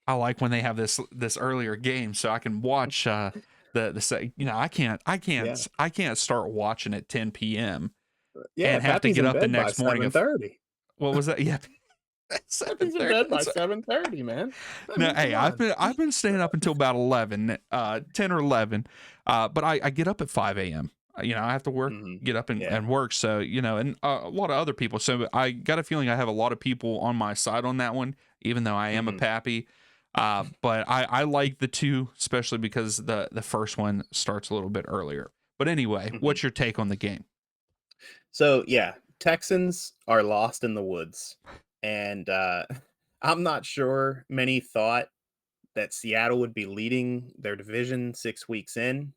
I like when they have this earlier game so I can watch Yeah. I can't start watching at 10 p.m. Yeah. and have to Pappy's get in up the bed by next morning of 7:30. what was that? Yeah. Pappy's in 7:30. bed by 7:30, man. I No, mean, come hey, on. I've been staying up until about 11, 10 or 11. But I get up at 5 a.m. I have to work, Mhm. get up Yeah. and work. So, and a lot of other people. So I got a feeling I have a lot of people on my side on that one, even though I am a Mhm. pappy. But I like the two, especially because the first one starts a little bit earlier. But anyway, Mhm. what's your take on the game? So yeah, Texans are lost in the woods, and I'm not sure many thought that Seattle would be leading their division 6 weeks in.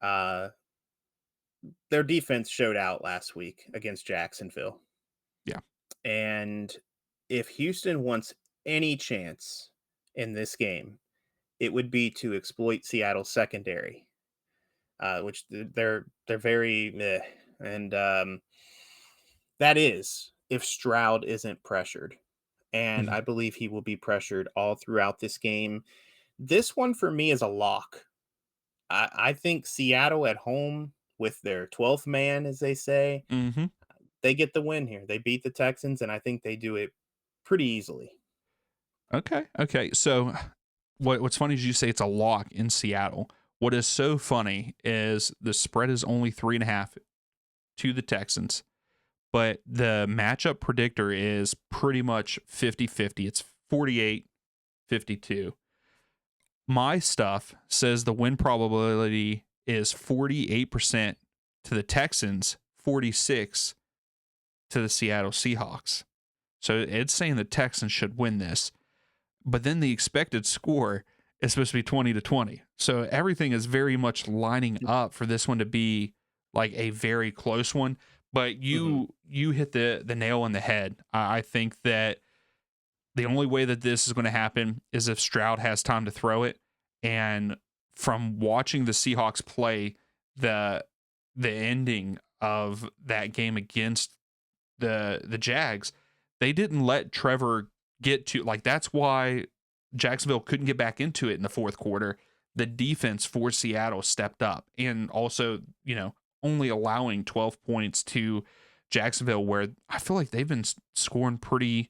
Uh, their defense showed out last week against Jacksonville, Yeah. and if Houston wants any chance in this game, it would be to exploit Seattle's secondary, which they're very meh. And that is if Stroud isn't pressured. And Mhm. I believe he will be pressured all throughout this game. This one for me is a lock. I think Seattle at home with their 12th man, as they say, Mhm. they get the win here. They beat the Texans, and I think they do it pretty easily. Okay. Okay. So what's funny is you say it's a lock in Seattle. What is so funny is the spread is only 3.5 to the Texans, but the matchup predictor is pretty much 50-50. It's 48-52. My stuff says the win probability is 48% to the Texans, 46 to the Seattle Seahawks. So it's saying the Texans should win this. But then the expected score is supposed to be 20-20. So everything is very much lining up for this one to be like a very close one. But Mhm. you hit the nail on the head. I think that the only way that this is going to happen is if Stroud has time to throw it. And from watching the Seahawks play the the ending of that game against the Jags, they didn't let Trevor get to like that's why Jacksonville couldn't get back into it in the fourth quarter. The defense for Seattle stepped up and also, only allowing 12 points to Jacksonville where I feel like they've been scoring pretty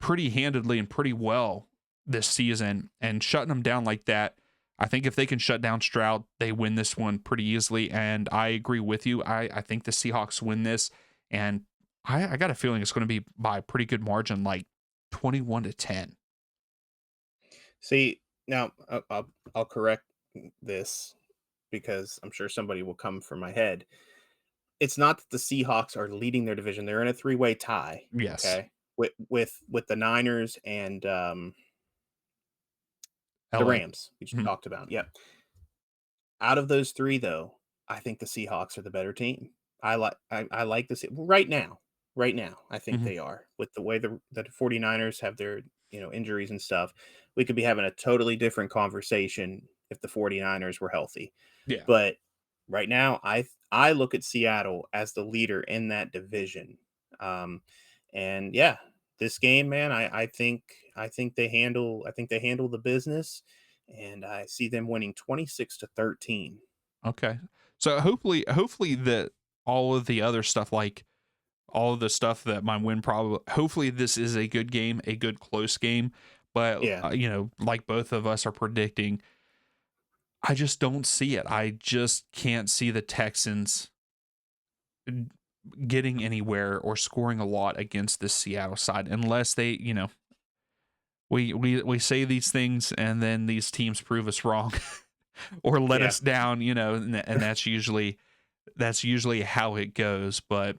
handedly and pretty well this season and shutting them down like that. I think if they can shut down Stroud, they win this one pretty easily. And I agree with you. I think the Seahawks win this. And I got a feeling it's going to be by a pretty good margin, like 21-10. See, now I'll correct this because I'm sure somebody will come for my head. It's not that the Seahawks are leading their division; they're in a three-way tie. Yes. Okay, with the Niners and the LA. Rams, we just Mhm. talked about. Yep. Out of those three, though, I think the Seahawks are the better team. I like this right now. Right now, I think Mhm. they are with the way the 49ers have their injuries and stuff. We could be having a totally different conversation if the 49ers were healthy. Yeah. But right now, I look at Seattle as the leader in that division. Um, and yeah, this game, man, I think they handle the business, and I see them winning 26-13. Okay. So hopefully that all of the other stuff, like all of the stuff that my win probably, hopefully this is a good game, a good close game. But, Yeah, like both of us are predicting, I just don't see it. I just can't see the Texans getting anywhere or scoring a lot against this Seattle side unless they, we say these things and then these teams prove us wrong or let yeah, us down, and that's usually how it goes. But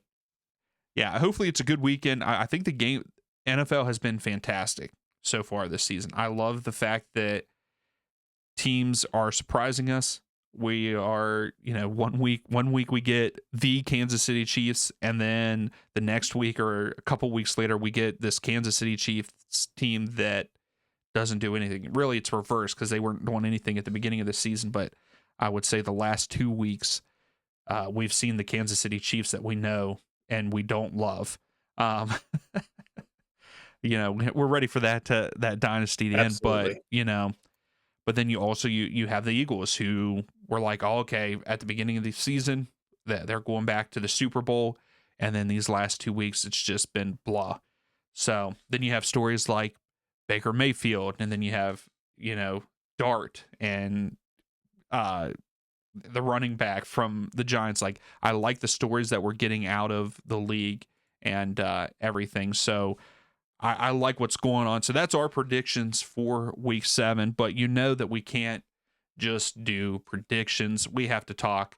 yeah, hopefully it's a good weekend. I think the game NFL has been fantastic so far this season. I love the fact that teams are surprising us. We are, one week we get the Kansas City Chiefs, and then the next week or a couple weeks later we get this Kansas City Chiefs team that doesn't do anything. Really, it's reversed because they weren't doing anything at the beginning of the season. But I would say the last 2 weeks, we've seen the Kansas City Chiefs that we know and we don't love. Um, we're ready for that dynasty to end. But Absolutely. but then you also you have the Eagles who were like, oh, okay, at the beginning of the season that they're going back to the Super Bowl, and then these last 2 weeks it's just been blah. So then you have stories like Baker Mayfield, and then you have Dart and the running back from the Giants. Like, I like the stories that we're getting out of the league and everything. So I like what's going on. So that's our predictions for week 7. But you know that we can't just do predictions. We have to talk.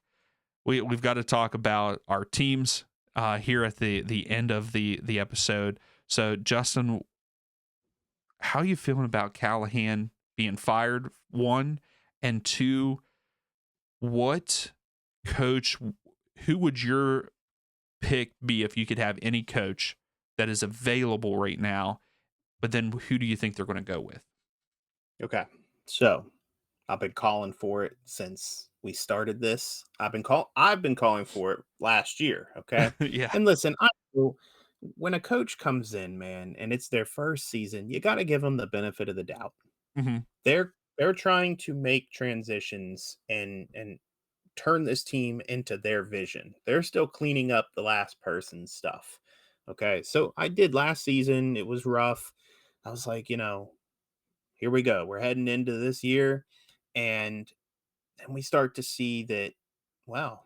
We've got to talk about our teams here at the end of the episode. So Justin, how are you feeling about Callahan being fired? 1, and 2, what coach? Who would your pick be if you could have any coach that is available right now? But then who do you think they're going to go with? Okay. So I've been calling for it since we started this. I've been calling for it last year. Okay. Yeah. And listen, I know when a coach comes in, man, and it's their first season, you got to give them the benefit of the doubt. Hmm. They're trying to make transitions and turn this team into their vision. They're still cleaning up the last person's stuff. Okay. So I did last season. It was rough. I was like, here we go. We're heading into this year. And then we start to see that, wow,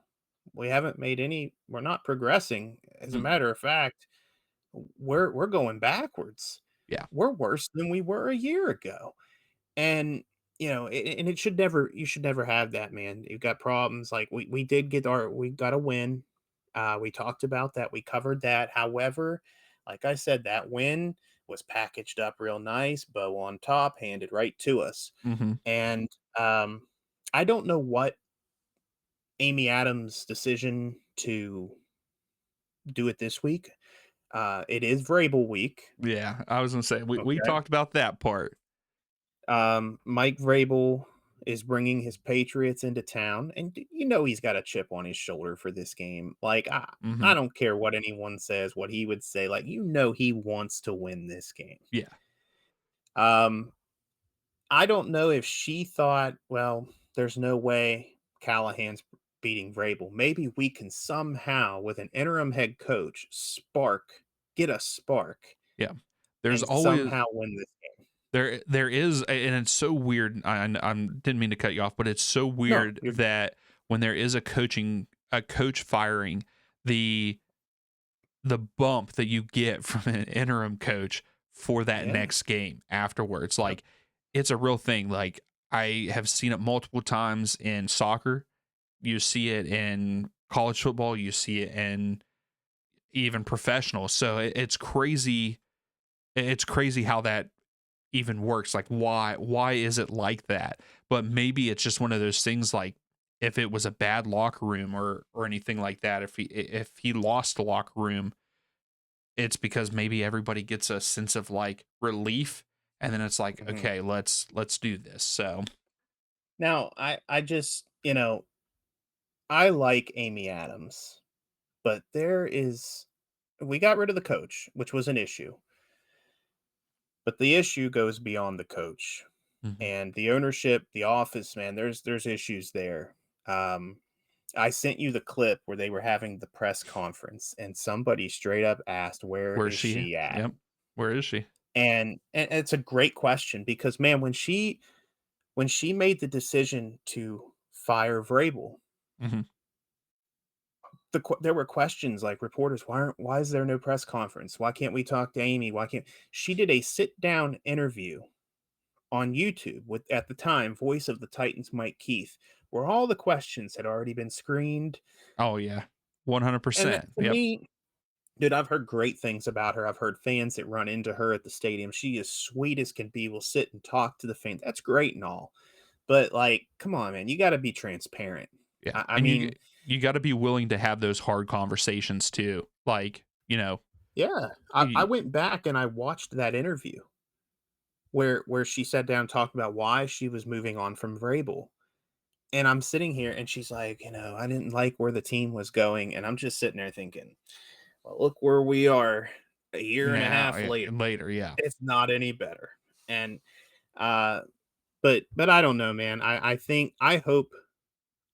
we're not progressing. As a matter of fact, we're going backwards. Yeah. We're worse than we were a year ago. And and you should never have that, man. You've got problems. Like we got a win. We talked about that. We covered that. However, like I said, that win was packaged up real nice, bow on top, handed right to us. Hmm. And I don't know what Amy Adams' decision to do it this week. It is Vrabel week. Yeah. I was going to say, we Okay. talked about that part. Mike Vrabel is bringing his Patriots into town, and he's got a chip on his shoulder for this game. Like I Hmm. don't care what anyone says, what he would say. Like he wants to win this game. Yeah. Um, I don't know if she thought, well, there's no way Callahan's beating Vrabel. Maybe we can somehow, with an interim head coach, get a spark, Yeah. There's and always somehow win this game. there is, and it's so weird. I didn't mean to cut you off, but it's so No, weird you're that when there is a coach firing, the bump that you get from an interim coach for that yeah. next game afterwards, Yep. like, it's a real thing. Like, I have seen it multiple times in soccer. You see it in college football. You see it in even professional. So it's crazy. It's crazy how that even works. Like, why is it like that? But maybe it's just one of those things, like, if it was a bad locker room or anything like that, if he lost the locker room, it's because maybe everybody gets a sense of like relief, and then it's like, Mhm. okay, let's do this. So Now, I like Amy Adams, but we got rid of the coach, which was an issue. But the issue goes beyond the coach mhm. and the ownership, the office, man. There's issues there. Um, I sent you the clip where they were having the press conference, and somebody straight up asked, "Where Where's is she? she at?" Yep. Where is she? And it's a great question because, man, when she made the decision to fire Vrabel, Hmm. there were questions like reporters, why is there no press conference? Why can't we talk to Amy? Why can't she did a sit down interview on YouTube with, at the time, voice of the Titans Mike Keith, where all the questions had already been screened. Oh yeah, 100%. To Yep. me, Dude, I've heard great things about her. I've heard fans that run into her at the stadium. She is sweet as can be, will sit and talk to the fans. That's great and all. But, like, come on, man, you gotta be transparent. Yeah, I and mean, you got to be willing to have those hard conversations too. Like, yeah, I y- went back and I watched that interview where she sat down and talked about why she was moving on from Vrabel. And I'm sitting here and she's like, "I didn't like where the team was going." And I'm just sitting there thinking, "Well, look where we are a year and a now half later. later, yeah. It's not any better." And, uh, but I don't know, man. I hope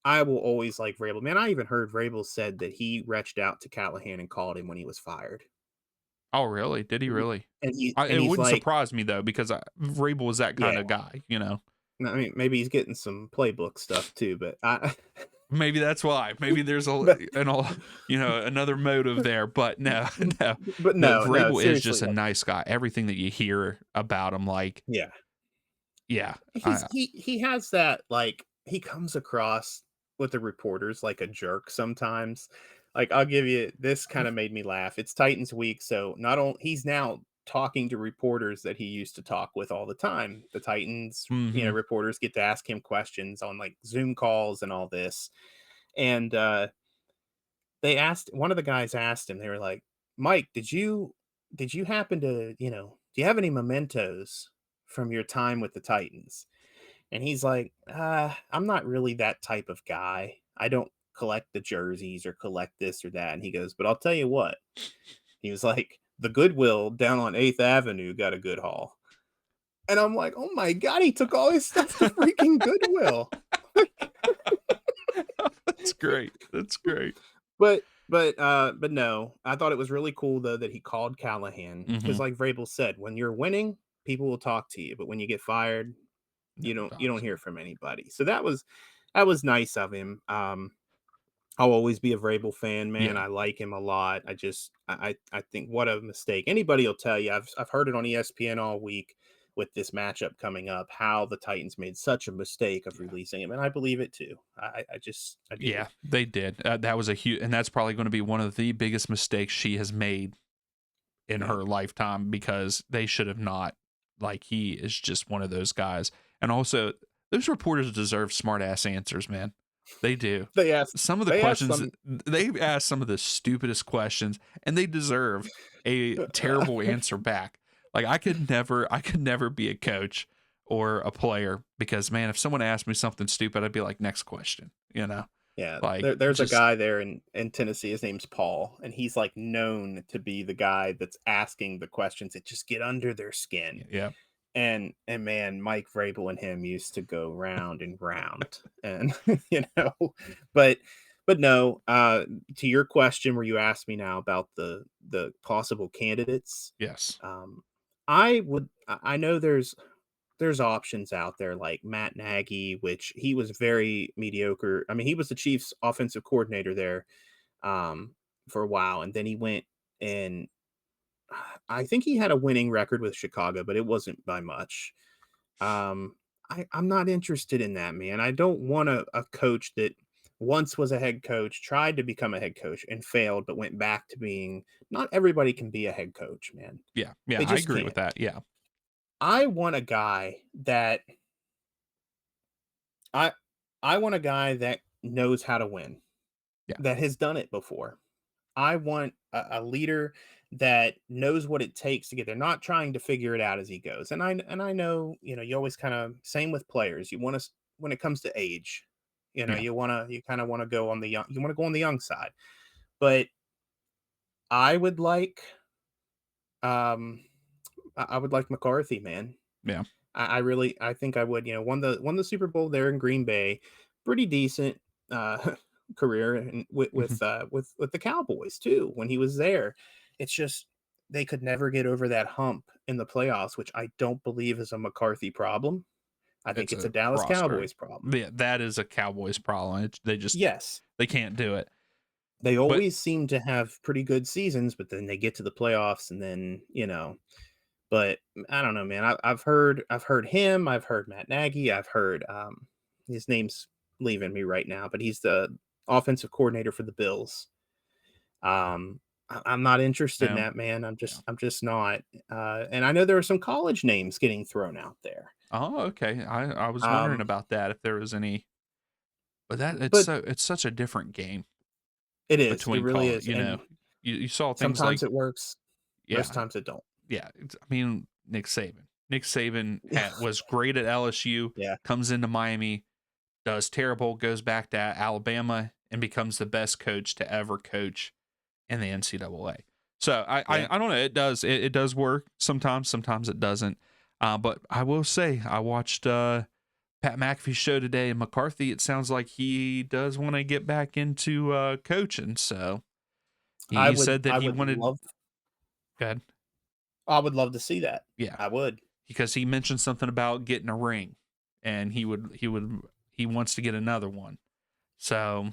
I will always like Vrabel. Man, I even heard Vrabel said that he reached out to Callahan and called him when he was fired. Oh, really? Did he Mhm. really? And It he's wouldn't like, surprise me though because Vrabel was that yeah, kind of guy. I mean, maybe he's getting some playbook stuff too, but I Maybe that's why. Maybe there's but another motive there. But no, no, but no. no, Vrabel is seriously, just a like, nice guy. Everything that you hear about him, like, yeah. yeah, He has that, like, he comes across with the reporters like a jerk sometimes. Like, I'll give you this, kinda made me laugh. It's Titans week, so not only he's now talking to reporters that he used to talk with all the time. The Titans, hmm reporters get to ask him questions on, like, Zoom calls and all this, and, they asked one of the guys asked him, they were like, "Mike, did you happen to, do you have any mementos from your time with the Titans?" And he's like, I'm not really that type of guy. I don't collect the jerseys or collect this or that." And he goes, "But I'll tell you what." He was like, "The Goodwill down on 8th Avenue got a good haul." And I'm like, "Oh my god, he took all his stuff to freaking Goodwill." That's great. That's great. But no, I thought it was really cool though that he called Callahan because, hmm like Vrabel said, when you're winning, people will talk to you, but when you get fired, you Never don't talks. hear from anybody. So that was nice of him. I'll always be a Vrabel fan, man. Yeah. I like him a lot. I think what a mistake. Anybody will tell you. I've heard it on ESPN all week with this matchup coming up. How the Titans made such a mistake of Yeah. releasing him, and I believe it too. I do. Yeah, they did. That was a huge, and that's probably going to be one of the biggest mistakes she has made in Yeah, her lifetime because they should have not. Like, he is just one of those guys. And also, those reporters deserve smart ass answers, man. They do. they asked. Some of the They asked questions some. they've asked some of the stupidest questions, and they deserve a terrible answer back. Like, I could never be a coach or a player because, man, if someone asked me something stupid, I'd be like, next question, Yeah, like, there's a just guy there in Tennessee. His name's Paul, and he's like known to be the guy that's asking the questions that just get under their skin. yeah. And man, Mike Vrabel and him used to go round and round, and but no. To your question, where you asked me now about the possible candidates, Yes. um, I know there's options out there like Matt Nagy, which he was very mediocre. I mean, he was the Chiefs' offensive coordinator there for a while, and then he went and I think he had a winning record with Chicago, but it wasn't by much. Um, I'm not interested in that, man. I don't want a coach that once was a head coach, tried to become a head coach and failed, but went back to being. Not everybody can be a head coach, man. Yeah. Yeah, They I just agree with can't. that. Yeah. I want a guy that I I want a guy that knows how to win, Yeah. that has done it before. I want a leader that knows what it takes to get there, not trying to figure it out as he goes. And I know, you always kind of same with players. You want to when it comes to age, Yeah. you kind of want to go on the young, you want to go on the young side. But I would like um I would like McCarthy, man. Yeah. I really I think I would, won the Super Bowl there in Green Bay, pretty decent career and with Mhm. with the Cowboys too when he was there. It's just they could never get over that hump in the playoffs, which I don't believe is a McCarthy problem. I think It's it's a a Dallas roster. Cowboys problem. Yeah, that is a Cowboys problem. They just Yes, they can't do it. they But always seem to have pretty good seasons, but then they get to the playoffs and then, but I don't know, man. I've heard him. I've heard Matt Nagy. I've heard his name's leaving me right now, but he's the offensive coordinator for the Bills. Um, I'm not interested in No. that, man. Yeah. I'm just not. And I know there are some college names getting thrown out there. Oh, okay. I was wondering Um, about that if there was any, but but it's such a different game it is. It between really call. is. And You saw things like sometimes it works. Most yeah, times it don't. yeah. I mean, Nick Saban. Nick Saban was great at LSU, Yeah. comes into Miami, does terrible, goes back to Alabama, and becomes the best coach to ever coach in the NCAA. So Yeah. I don't know. It does work sometimes. Sometimes it doesn't. But I will say I watched Pat McAfee's show today, and McCarthy. It sounds like he does want to get back into coaching. So he said that I he would wanted. love Good. I would love to see that. Yeah, I would. because he mentioned something about getting a ring, and he wants to get another one. So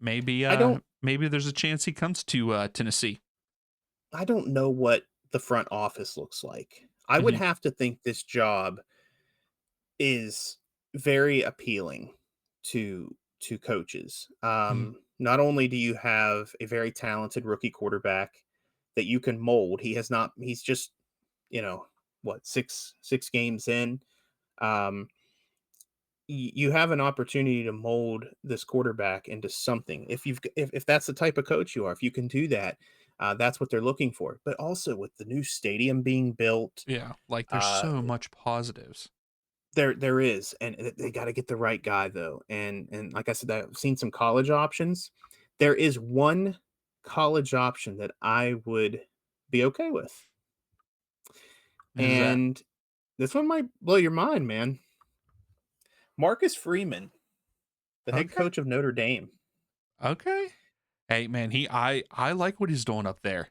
I don't maybe there's a chance he comes to Tennessee. I don't know what the front office looks like. I would Hmm. have to think this job is very appealing to coaches. Hmm. Not only do you have a very talented rookie quarterback that you can mold, he's just, you know, what, six games in. Um, you have an opportunity to mold this quarterback into something. If that's the type of coach you are, if you can do that, that's what they're looking for. But also with the new stadium being built, Yeah, like there's uh, so much positives. there is, and they got to get the right guy though. And like I said, I've seen some college options. There is one college option that I would be okay with, Who's that? and this one might blow your mind, man. Marcus Freeman, the head Okay. coach of Notre Dame. Okay. Hey man, I like what he's doing up there.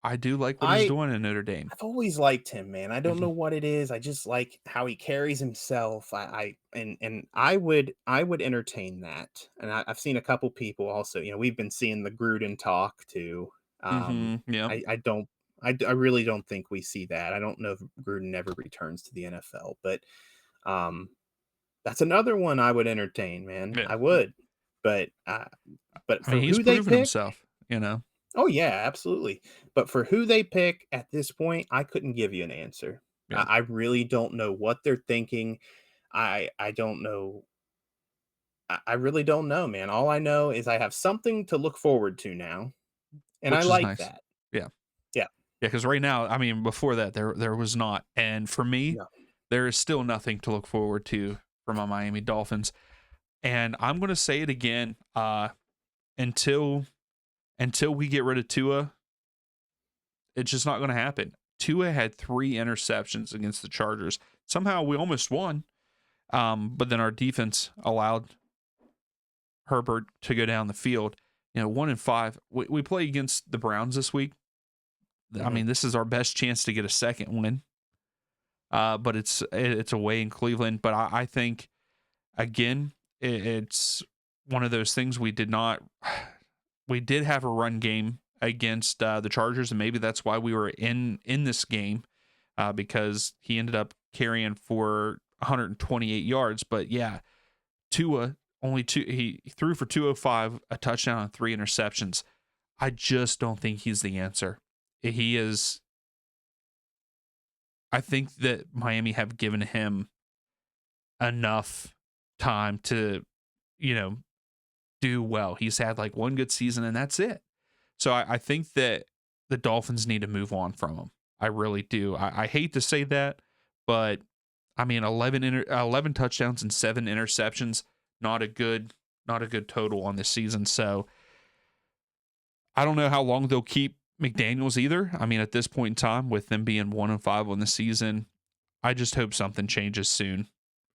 I do like what he's I doing in Notre Dame. I've always liked him, man. I don't Mhm. know what it is. I just like how he carries himself. And I would entertain that. And I've seen a couple people also. You know, we've been seeing the Gruden talk too. Mhm. Yep. I don't. I really don't think we see that. I don't know if Gruden ever returns to the NFL, but um, that's another one I would entertain, man. Yeah. I would. But I mean, for he's who they proven pick, himself, you know. oh yeah, absolutely. But for who they pick at this point, I couldn't give you an answer. Yeah. I really don't know what they're thinking. I don't know. I really don't know, man. All I know is I have something to look forward to now, and I Which is like nice. that. Yeah. Yeah. Yeah, cuz right now, I mean, before that there was not. And for me, No. there is still nothing to look forward to for my Miami Dolphins. And I'm going to say it again, until we get rid of Tua, it's just not going to happen. Tua had 3 interceptions against the Chargers. Somehow we almost won. But then our defense allowed Herbert to go down the field. 1-5. We play against the Browns this week. I Mhm. mean, this is our best chance to get a second win. But it's away in Cleveland. But I think again, it's one of those things we did not. We did have a run game against the Chargers, and maybe that's why we were in this game, because he ended up carrying for 128 yards. But yeah, Tua only two. He threw for 205, a touchdown, and 3 interceptions. I just don't think he's the answer. He is. I think that Miami have given him enough time to, you know, do well. He's had like one good season, and that's it. So I think that the Dolphins need to move on from him. I really do. I hate to say that, but I mean, 11 touchdowns and 7 interceptions, not a good total on this season. So I don't know how long they'll keep McDaniels either. I mean, at this point in time, with them being 1-5 on the season, I just hope something changes soon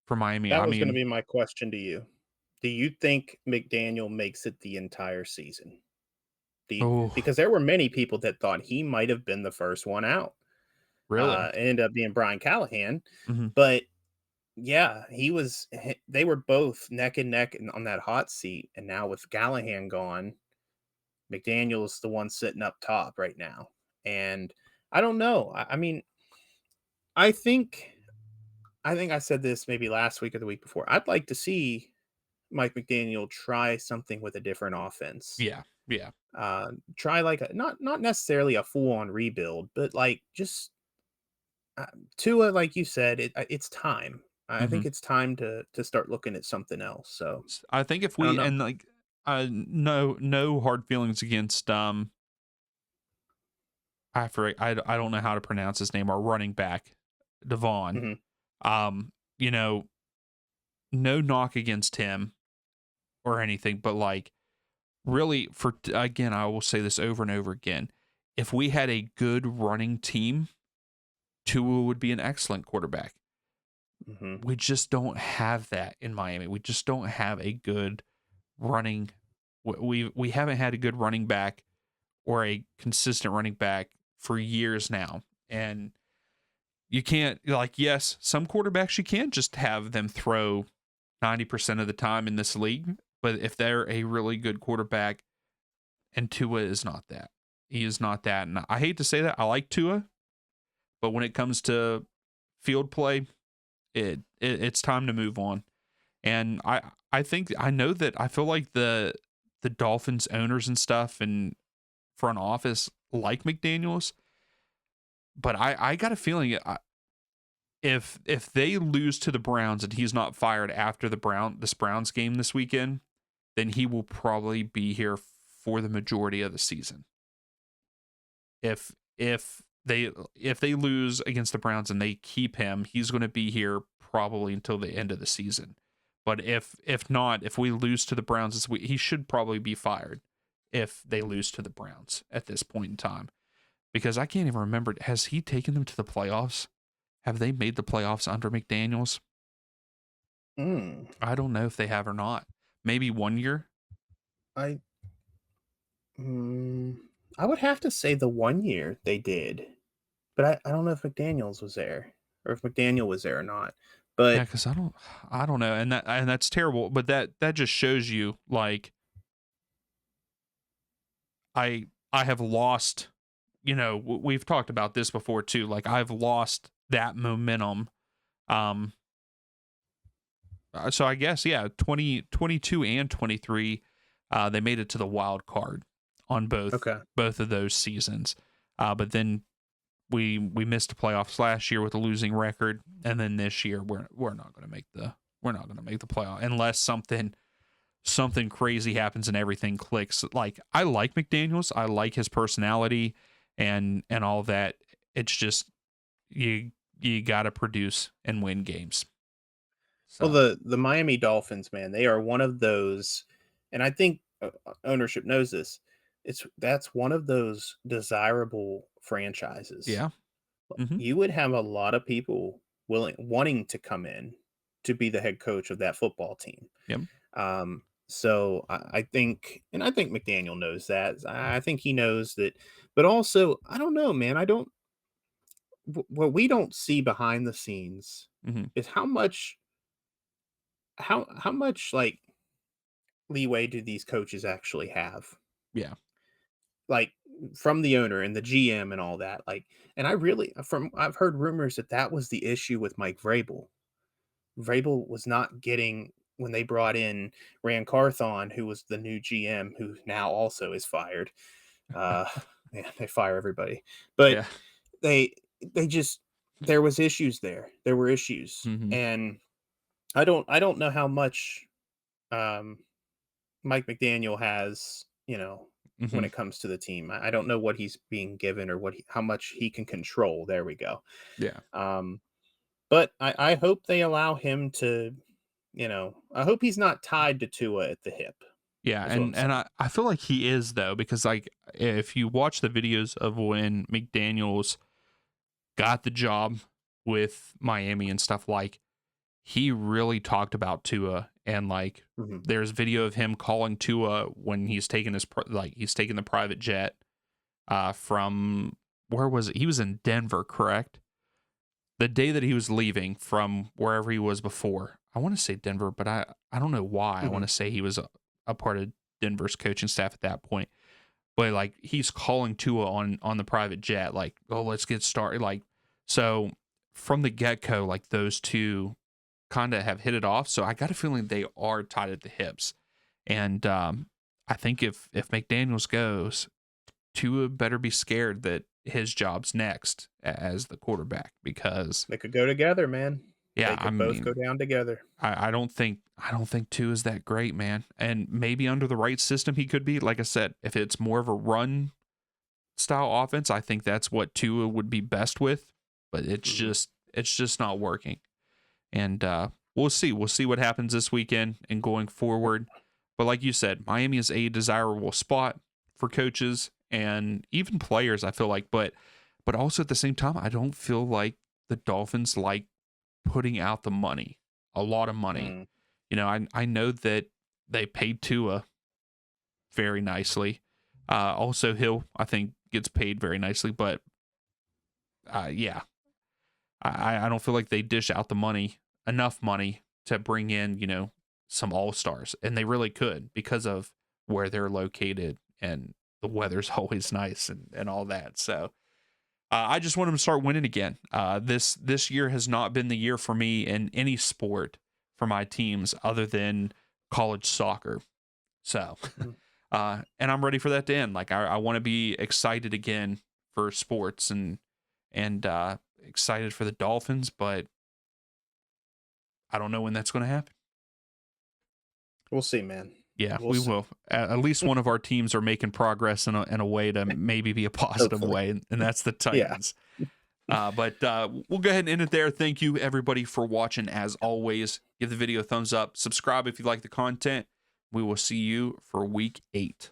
for Miami. That I was going to mean, be my question to you. Do you think McDaniel makes it the entire season? oh, Because there were many people that thought he might have been the first one out. really? It ended up being Brian Callahan, Hmm. but yeah, they were both neck and neck on that hot seat, and now with Callahan gone, McDaniel's the one sitting up top right now. And I don't know. I mean, I think I said this maybe last week or the week before. I'd like to see Mike McDaniel try something with a different offense. Yeah, yeah. Try like not necessarily a full on rebuild, but like just uh, Tua, like you said, it's time. I Hmm. think it's time to start looking at something else. So I think if I don't we, know. and like, no hard feelings against I don't know how to pronounce his name, our running back, Devon. Hmm. You know, no knock against him or anything, but like, really, for again, I will say this over and over again. If we had a good running team, Tua would be an excellent quarterback. Hmm. We just don't have that in Miami. We just don't have a good running. We haven't had a good running back or a consistent running back for years now, and you can't, like, yes, some quarterbacks you can't just have them throw 90% of the time in this league, but if they're a really good quarterback, and Tua is not that. He is not that. And I hate to say that. I like Tua, but when it comes to field play, it's time to move on. And I think I know that I feel like the Dolphins owners and stuff and front office like McDaniels, but I got a feeling if they lose to the Browns and he's not fired after this Browns game this weekend, then he will probably be here for the majority of the season. If they lose against the Browns and they keep him, he's going to be here probably until the end of the season. But if not, if we lose to the Browns this week, he should probably be fired if they lose to the Browns at this point in time. Because I can't even remember, has he taken them to the playoffs? Have they made the playoffs under McDaniels? Mm. I don't know if they have or not. Maybe one year. I mm, I would have to say the 1 year they did, but I don't know if McDaniel's was there or if McDaniel was there or not. Yeah, But because I don't know, and that's terrible. But that just shows you, like, I have lost. We've talked about this before too. Like, I've lost that momentum. Um, so I guess, yeah, 2022 and 23, they made it to the wild card on both okay. both of those seasons. But then we missed the playoffs last year with a losing record, and then this year we're not going to make the playoff unless something crazy happens and everything clicks. Like, I like McDaniels, I like his personality and all that. It's just you got to produce and win games. Well, So the Miami Dolphins, man, they are one of those, and I think ownership knows this. That's one of those desirable franchises. yeah, hmm, You would have a lot of people wanting to come in to be the head coach of that football team. yep, So I think McDaniel knows that. I think he knows that, but also I don't know, man. I don't. What we don't see behind the scenes hmm, is how much like leeway do these coaches actually have? yeah, Like from the owner and the GM and all that. Like, and I really from I've heard rumors that that was the issue with Mike Vrabel. Vrabel was not getting when they brought in Rand Carthon, who was the new GM, who now also is fired. Uh, man, they fire everybody, but yeah, they they just there was issues there. There were issues, hmm, and I don't know how much um, Mike McDaniel has, when hmm, it comes to the team. I don't know what he's being given or how much he can control. There we go. yeah. Um, but I hope they allow him to, I hope he's not tied to Tua at the hip. Yeah, Is what I'm and saying. I feel like he is, though, because, like, if you watch the videos of when McDaniels got the job with Miami and stuff, like, he really talked about Tua, and, like, Hmm. there's video of him calling Tua when he's taking he's taking the private jet from, where was it? He was in Denver, correct? The day that he was leaving from wherever he was before. I want to say Denver, but I don't know why. I want Hmm. to say he was a part of Denver's coaching staff at that point. But, like, he's calling Tua on the private jet, like, oh, let's get started. Like, so from the get go, like, those two kind of have hit it off. So I got a feeling they are tied at the hips. And I think if McDaniels goes, Tua better be scared that his job's next as the quarterback because They could go together, man. yeah, They I could both mean go down together. I don't think Tua is that great, man. And maybe under the right system he could be. Like I said, if it's more of a run style offense, I think that's what Tua would be best with. But it's just not working. And we'll see. We'll see what happens this weekend and going forward. But like you said, Miami is a desirable spot for coaches and even players, I feel like. But also at the same time, I don't feel like the Dolphins like putting out the money, a lot of money. Mm. You know, I know that they paid Tua very nicely. Also, Hill, I think, gets paid very nicely. But yeah, I don't feel like they dish out the money, enough money to bring in, you know, some all-stars. And they really could because of where they're located and the weather's always nice and all that. So I just want them to start winning again. This year has not been the year for me in any sport for my teams other than college soccer. So, and I'm ready for that to end. Like I want to be excited again for sports and excited for the Dolphins, but I don't know when that's going to happen. We'll see, man. Yeah, We'll we see. will. At least one of our teams are making progress in a way to maybe be a positive Hopefully. way, and that's the Yeah. Titans. But we'll go ahead and end it there. Thank you, everybody, for watching. As always, give the video a thumbs up. Subscribe if you like the content. We will see you for week 8.